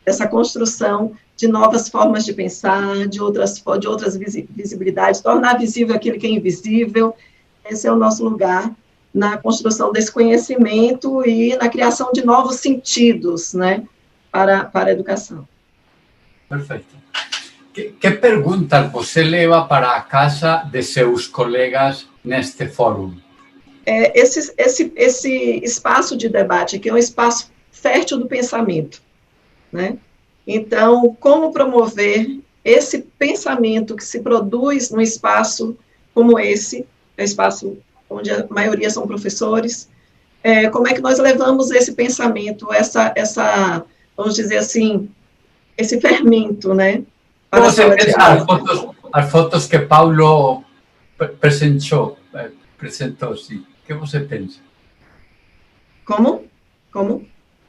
dessa construção de novas formas de pensar, de outras visibilidades, tornar visível aquilo que é invisível. Esse é o nosso lugar na construção desse conhecimento e na criação de novos sentidos, né, para a educação. Perfeito. Que perguntas você leva para a casa de seus colegas neste fórum? Esse espaço de debate aqui é um espaço fértil do pensamento, né? Então, como promover esse pensamento que se produz num espaço como esse, é um espaço onde a maioria são professores, como é que nós levamos esse pensamento, essa vamos dizer assim, esse fermento, né? Para a sala de aula. As fotos que Paulo apresentou, sim. O que você pensa? Como?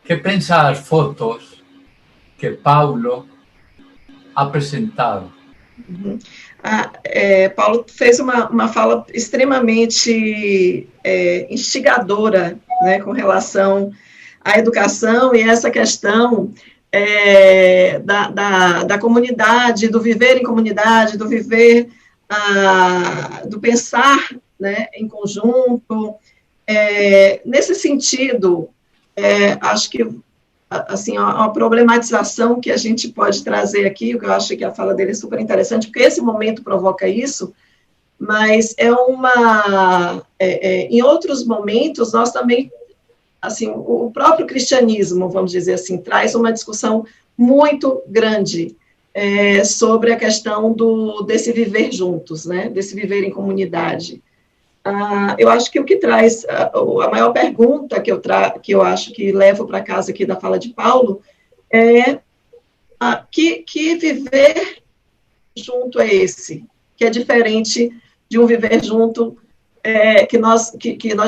Que pensa as fotos que Paulo apresentado? Uhum. Paulo fez uma fala extremamente instigadora, né, com relação à educação e essa questão da comunidade, do viver em comunidade, do viver, do pensar, né, em conjunto, Nesse sentido, acho que assim, uma problematização que a gente pode trazer aqui, eu acho que a fala dele é super interessante, porque esse momento provoca isso, mas em outros momentos, nós também, assim, o próprio cristianismo, vamos dizer assim, traz uma discussão muito grande sobre a questão desse viver juntos, né, desse viver em comunidade. Eu acho que o que traz, a maior pergunta que eu acho que levo para casa aqui da fala de Paulo é que viver junto é esse, que é diferente de um viver junto que nós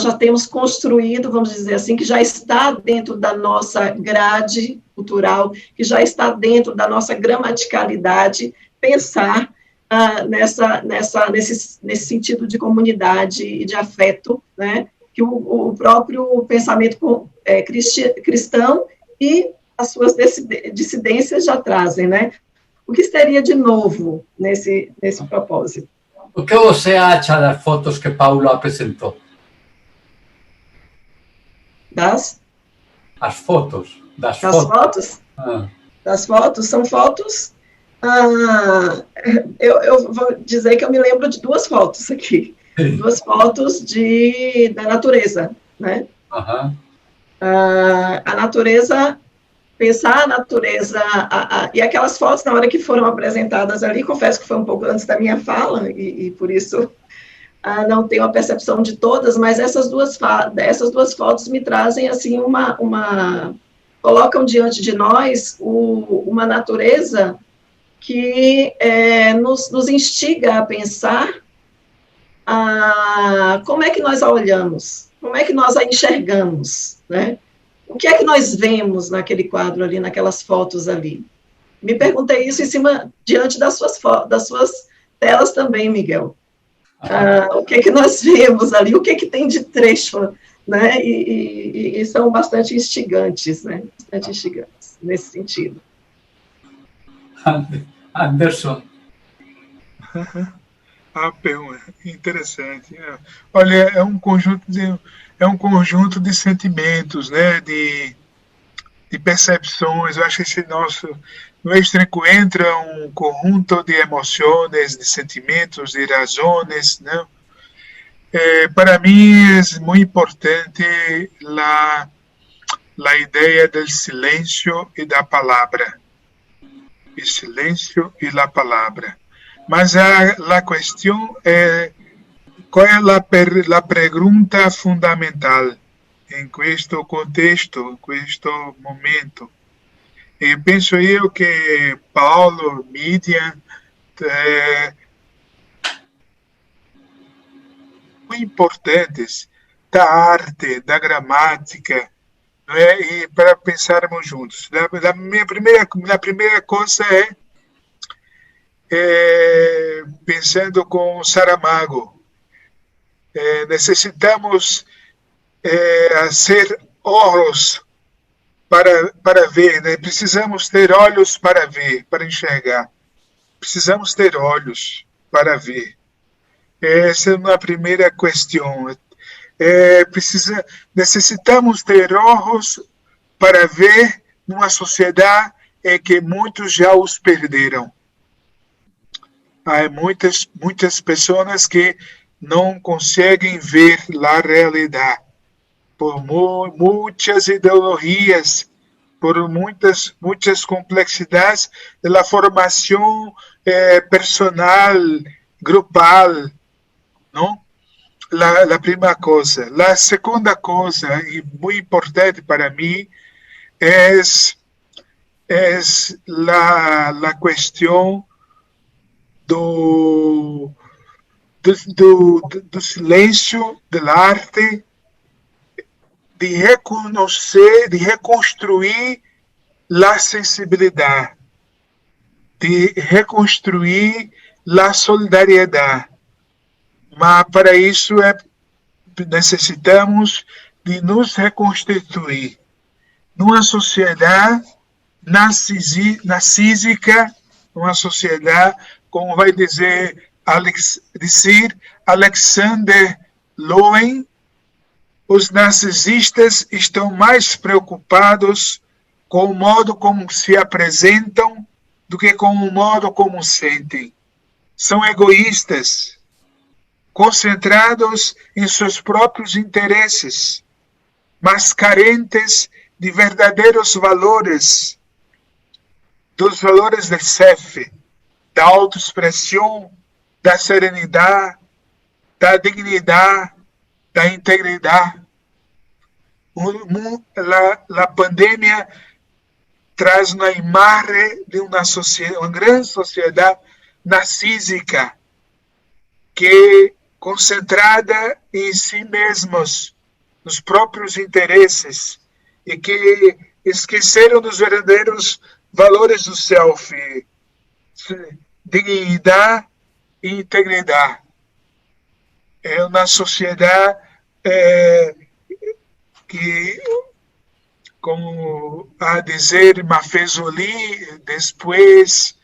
já temos construído, vamos dizer assim, que já está dentro da nossa grade cultural, que já está dentro da nossa gramaticalidade, pensar nesse sentido de comunidade e de afeto, né, que o próprio pensamento cristão e as suas dissidências já trazem, né? O que seria de novo nesse propósito? O que você acha das fotos que Paulo apresentou? Das fotos? Das fotos? Das fotos? São fotos... eu vou dizer que eu me lembro de duas fotos aqui. Duas fotos da natureza, né? A natureza, pensar a natureza, e aquelas fotos, na hora que foram apresentadas ali, confesso que foi um pouco antes da minha fala, e por isso não tenho a percepção de todas, mas essas duas fotos me trazem, assim, colocam diante de nós uma natureza que nos instiga a pensar como é que nós a olhamos, como é que nós a enxergamos, né? O que é que nós vemos naquele quadro ali, naquelas fotos ali? Me perguntei isso diante das suas telas também, Miguel. O que é que nós vemos ali, o que é que tem de trecho, né? E são bastante instigantes, né? Bastante instigantes, nesse sentido. Anderson. Pergunta interessante. Olha, é um conjunto de sentimentos, né? De percepções. Eu acho que esse nuestro encuentro é um conjunto de emoções, de sentimentos, de razões, né? Para mim é muito importante a ideia do silêncio e da palavra. El silencio y la palabra. Mas la cuestión es, ¿cuál es la pregunta fundamental en este contexto, en este momento? Penso eu que Paulo, Miriam, muito importantes da arte, da gramática, e para pensarmos juntos. A primeira coisa é pensando com Saramago. Necessitamos ser olhos para ver, né? Precisamos ter olhos para ver, para enxergar. Precisamos ter olhos para ver. Essa é uma primeira questão. Necessitamos ter olhos para ver numa sociedade em que muitos já os perderam. Há muitas pessoas que não conseguem ver a realidade por muitas ideologias, por muitas complexidades da formação personal, grupal, não? A primeira coisa. A segunda coisa, e muito importante para mim, é a questão do silêncio, da arte, de reconhecer, de reconstruir a sensibilidade, de reconstruir a solidariedade. Mas para isso necessitamos de nos reconstituir numa sociedade narcísica, numa sociedade, como vai dizer Alexander Lowen, os narcisistas estão mais preocupados com o modo como se apresentam do que com o modo como sentem. São egoístas, concentrados em seus próprios interesses, mas carentes de verdadeiros valores, dos valores do CEF, da autoexpressão, da serenidade, da dignidade, da integridade. A pandemia traz uma imagem de uma grande sociedade narcísica, que concentrada em si mesmos, nos próprios interesses, e que esqueceram dos verdadeiros valores do self, dignidade e integridade. É uma sociedade que, como a dizer Maffesoli, depois,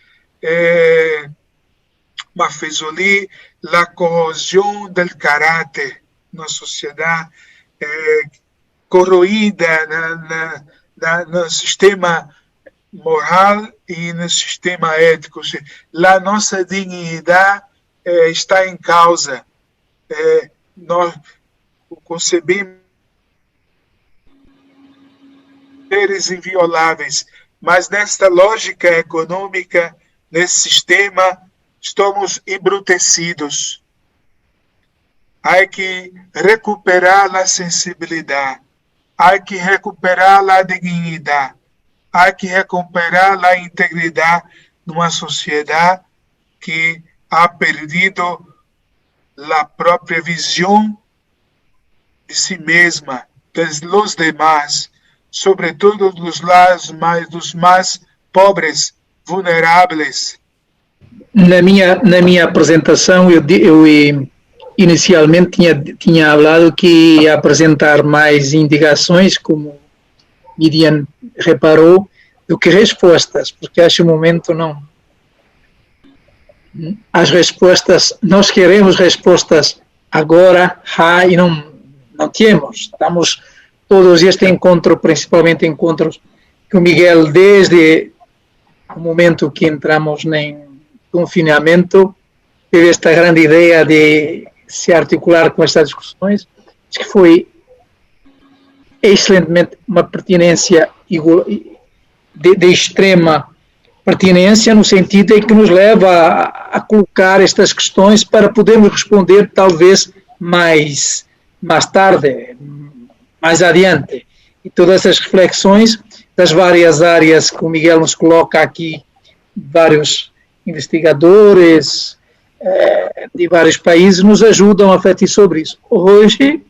Maffesoli, a corrosão do caráter, uma sociedade corroída no sistema moral e no sistema ético. A nossa dignidade está em causa. Nós concebemos seres invioláveis, mas nesta lógica econômica, nesse sistema, estamos embrutecidos. Há que recuperar a sensibilidade, há que recuperar a dignidade, há que recuperar a integridade numa sociedade que ha perdido a própria visão de si mesma, dos demais, sobretudo dos mais pobres, vulneráveis. Na minha apresentação, eu inicialmente tinha falado que ia apresentar mais indicações, como Midian reparou, do que respostas, porque acho o momento não. As respostas, nós queremos respostas agora, e não temos. Estamos todos este encontro, principalmente encontros com o Miguel, desde o momento que entramos em confinamento, teve esta grande ideia de se articular com estas discussões. Acho que foi excelentemente uma pertinência de extrema pertinência, no sentido em que nos leva a colocar estas questões para podermos responder talvez mais tarde, mais adiante. E todas essas reflexões das várias áreas que o Miguel nos coloca aqui, vários investigadores de vários países, nos ajudam a refletir sobre isso. Hoje,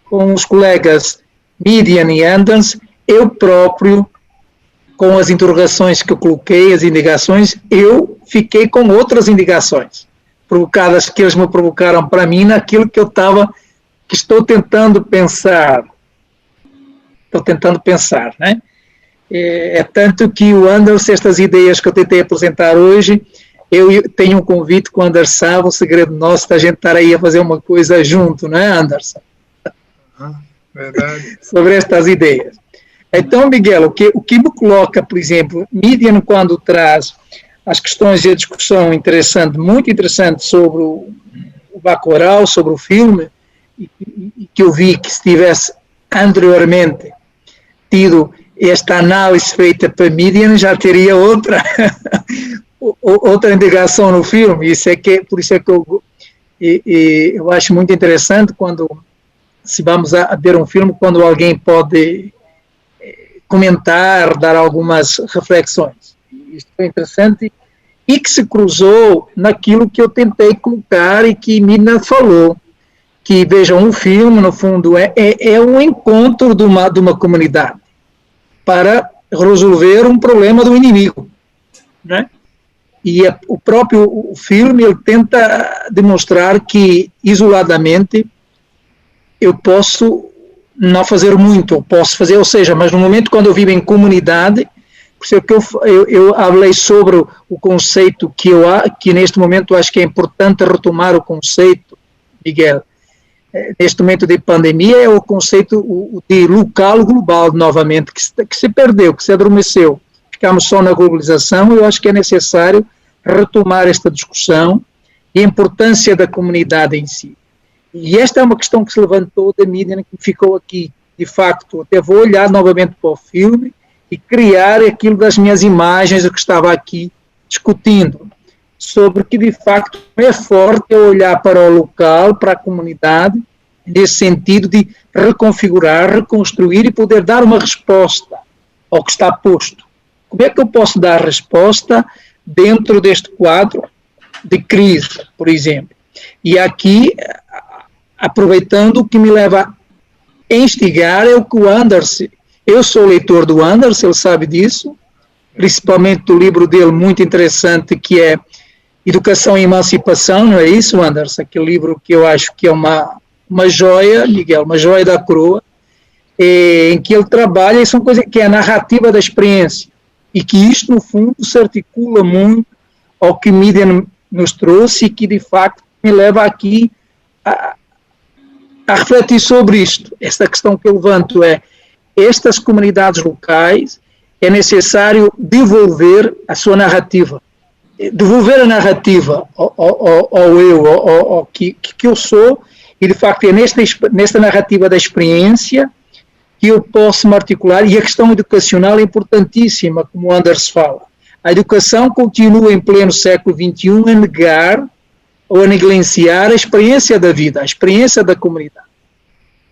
com os colegas Midian e Anders, eu próprio, com as interrogações que eu coloquei, as indicações, eu fiquei com outras indicações, provocadas, que eles me provocaram para mim, naquilo que estou tentando pensar. Né? É tanto que o Anders, estas ideias que eu tentei apresentar hoje, eu tenho um convite com o Anders Sá, o segredo nosso da gente estar aí a fazer uma coisa junto, não é, Anders? Verdade. Sobre estas ideias. Então, Miguel, o que me coloca, por exemplo, Midian, quando traz as questões de discussão interessante, muito interessante sobre o Bacurau, sobre o filme, e que eu vi que se tivesse anteriormente tido esta análise feita para Midian, já teria outra indicação no filme. Por isso é que eu acho muito interessante se vamos a ver um filme, quando alguém pode comentar, dar algumas reflexões. Isto foi interessante e que se cruzou naquilo que eu tentei colocar e que Mina falou, que vejam, um filme, no fundo, é um encontro de uma comunidade para resolver um problema do inimigo, né? E o próprio filme, ele tenta demonstrar que, isoladamente, eu posso não fazer muito, eu posso fazer, ou seja, mas no momento quando eu vivo em comunidade, por isso que eu falei sobre o conceito que neste momento eu acho que é importante retomar o conceito, Miguel, neste momento de pandemia, é o conceito de local global, novamente, que se perdeu, que se adormeceu. Ficamos só na globalização. Eu acho que é necessário retomar esta discussão e a importância da comunidade em si. E esta é uma questão que se levantou da mídia, que ficou aqui, de facto. Até vou olhar novamente para o filme e criar aquilo das minhas imagens, o que estava aqui discutindo, sobre que, de facto, é forte olhar para o local, para a comunidade, nesse sentido de reconfigurar, reconstruir e poder dar uma resposta ao que está posto. Como é que eu posso dar resposta dentro deste quadro de crise, por exemplo? E aqui, aproveitando, o que me leva a instigar é o que o Anders, eu sou leitor do Anders, ele sabe disso, principalmente do livro dele muito interessante, que é Educação e Emancipação, não é isso, Anders? Aquele livro que eu acho que é uma joia, Miguel, uma joia da coroa, em que ele trabalha, e são coisas que é a narrativa da experiência, e que isto, no fundo, se articula muito ao que mídia nos trouxe, e que, de facto, me leva aqui a refletir sobre isto. Esta questão que eu levanto é, estas comunidades locais, é necessário devolver a sua narrativa, devolver a narrativa ao eu, ao que eu sou, e de facto é nesta narrativa da experiência que eu posso me articular, e a questão educacional é importantíssima, como o Anders fala. A educação continua em pleno século XXI a negar ou a negligenciar a experiência da vida, a experiência da comunidade,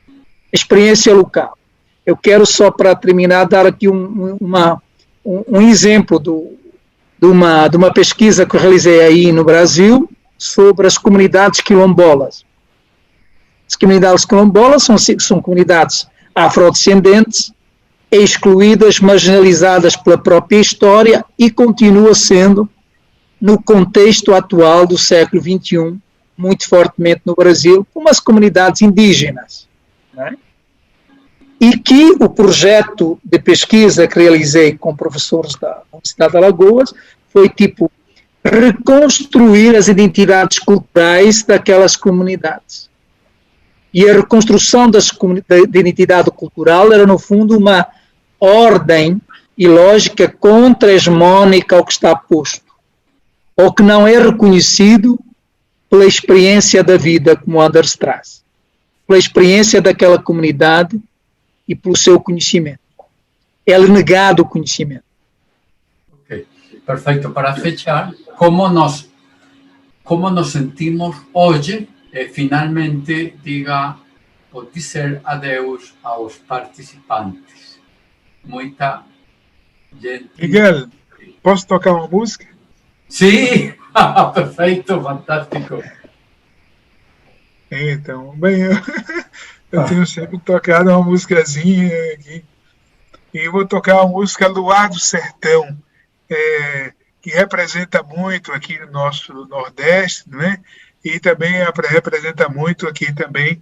a experiência local. Eu quero só, para terminar, dar aqui um exemplo de uma pesquisa que eu realizei aí no Brasil sobre as comunidades quilombolas. As comunidades quilombolas são comunidades afrodescendentes, excluídas, marginalizadas pela própria história, e continua sendo, no contexto atual do século XXI, muito fortemente no Brasil, como as comunidades indígenas, não é? E que o projeto de pesquisa que realizei com professores da Universidade de Alagoas foi reconstruir as identidades culturais daquelas comunidades. E a reconstrução da identidade cultural era, no fundo, uma ordem e lógica contra-hegemônica ao que está posto, ou que não é reconhecido pela experiência da vida, como Anders traz, pela experiência daquela comunidade e pelo seu conhecimento. É-lhe negado o conhecimento. Ok, perfeito. Para fechar, como nos sentimos hoje, finalmente, pode dizer adeus aos participantes. Muita gente... Miguel, posso tocar uma música? Sim, perfeito, fantástico. Então, bem, eu tenho sempre tocado uma musicazinha aqui. E vou tocar uma música Luar do Sertão, que representa muito aqui no nosso Nordeste, né? E também representa muito aqui também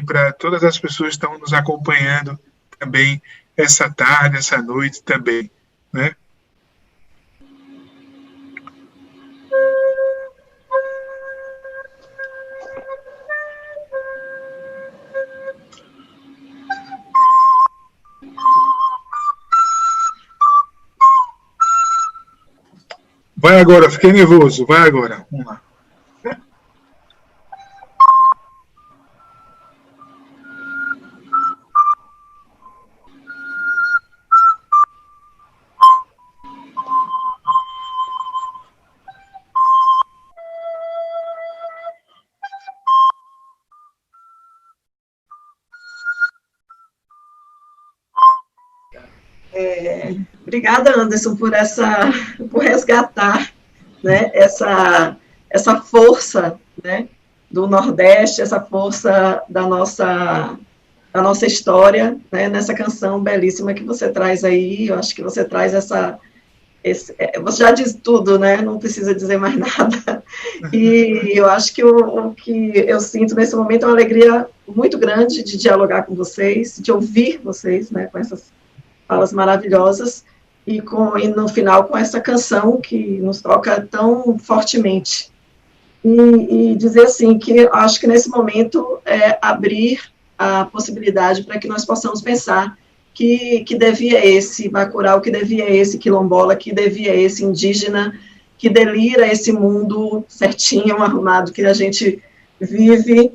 para todas as pessoas que estão nos acompanhando também essa tarde, essa noite também, né? Vai agora, fiquei nervoso, vai agora, vamos lá. Obrigada, Anderson, por resgatar, né, essa força, né, do Nordeste, essa força da nossa história, né, nessa canção belíssima que você traz aí. Eu acho que você traz você já diz tudo, né, não precisa dizer mais nada. E eu acho que o que eu sinto nesse momento é uma alegria muito grande de dialogar com vocês, de ouvir vocês, né, com essas falas maravilhosas, e no final com essa canção que nos toca tão fortemente, e dizer assim que acho que nesse momento é abrir a possibilidade para que nós possamos pensar que devia esse Bacurau, que devia esse quilombola, que devia esse indígena, que delira esse mundo certinho, arrumado que a gente vive,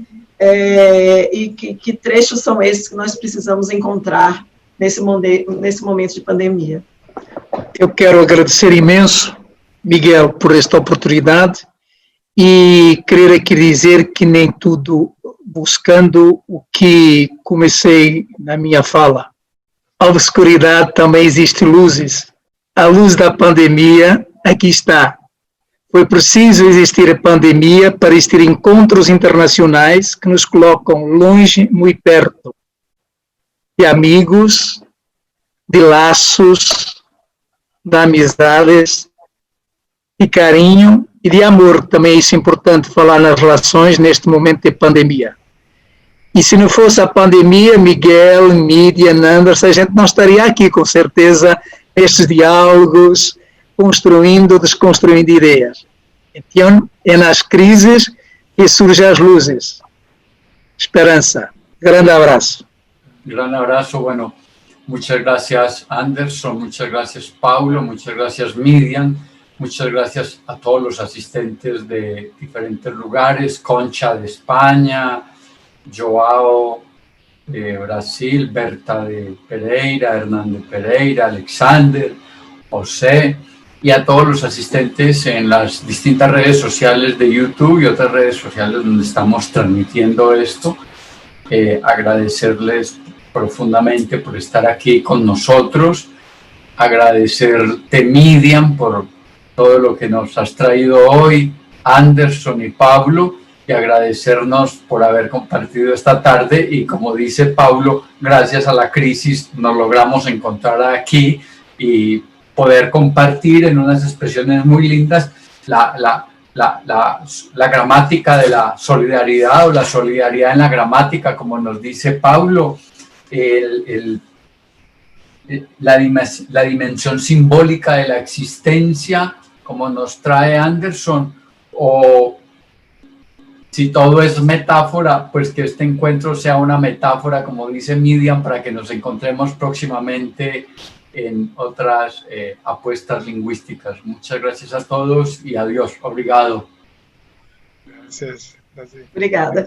e que trechos são esses que nós precisamos encontrar nesse momento de pandemia. Eu quero agradecer imenso, Miguel, por esta oportunidade e querer aqui dizer que nem tudo buscando o que comecei na minha fala. A obscuridade também existe luzes. A luz da pandemia aqui está. Foi preciso existir a pandemia para existir encontros internacionais que nos colocam longe, muito perto, de amigos, de laços, de amizades, de carinho e de amor. Também é isso importante falar nas relações neste momento de pandemia. E se não fosse a pandemia, Miguel, Mídia, Anderson, a gente não estaria aqui, com certeza, nestes diálogos, construindo, desconstruindo ideias. Então, é nas crises que surgem as luzes. Esperança. Grande abraço. Gran abrazo. Bueno, muchas gracias, Anderson, muchas gracias, Paulo, muchas gracias, Miriam, muchas gracias a todos los asistentes de diferentes lugares, Concha de España, Joao de Brasil, Berta de Pereira, Hernán de Pereira, Alexander, José, y a todos los asistentes en las distintas redes sociales de YouTube y otras redes sociales donde estamos transmitiendo esto. Agradecerles profundamente por estar aquí con nosotros, agradecerte, Miriam, por todo lo que nos has traído hoy, Anderson y Pablo, y agradecernos por haber compartido esta tarde. Y como dice Pablo, gracias a la crisis nos logramos encontrar aquí y poder compartir en unas expresiones muy lindas la gramática de la solidaridad, o la solidaridad en la gramática, como nos dice Pablo, la dimensión simbólica de la existencia, como nos trae Anderson, o si todo es metáfora, pues que este encuentro sea una metáfora, como dice Miriam, para que nos encontremos próximamente en otras apuestas lingüísticas. Muchas gracias a todos y adiós. Obrigado. Gracias. Gracias. Obrigada.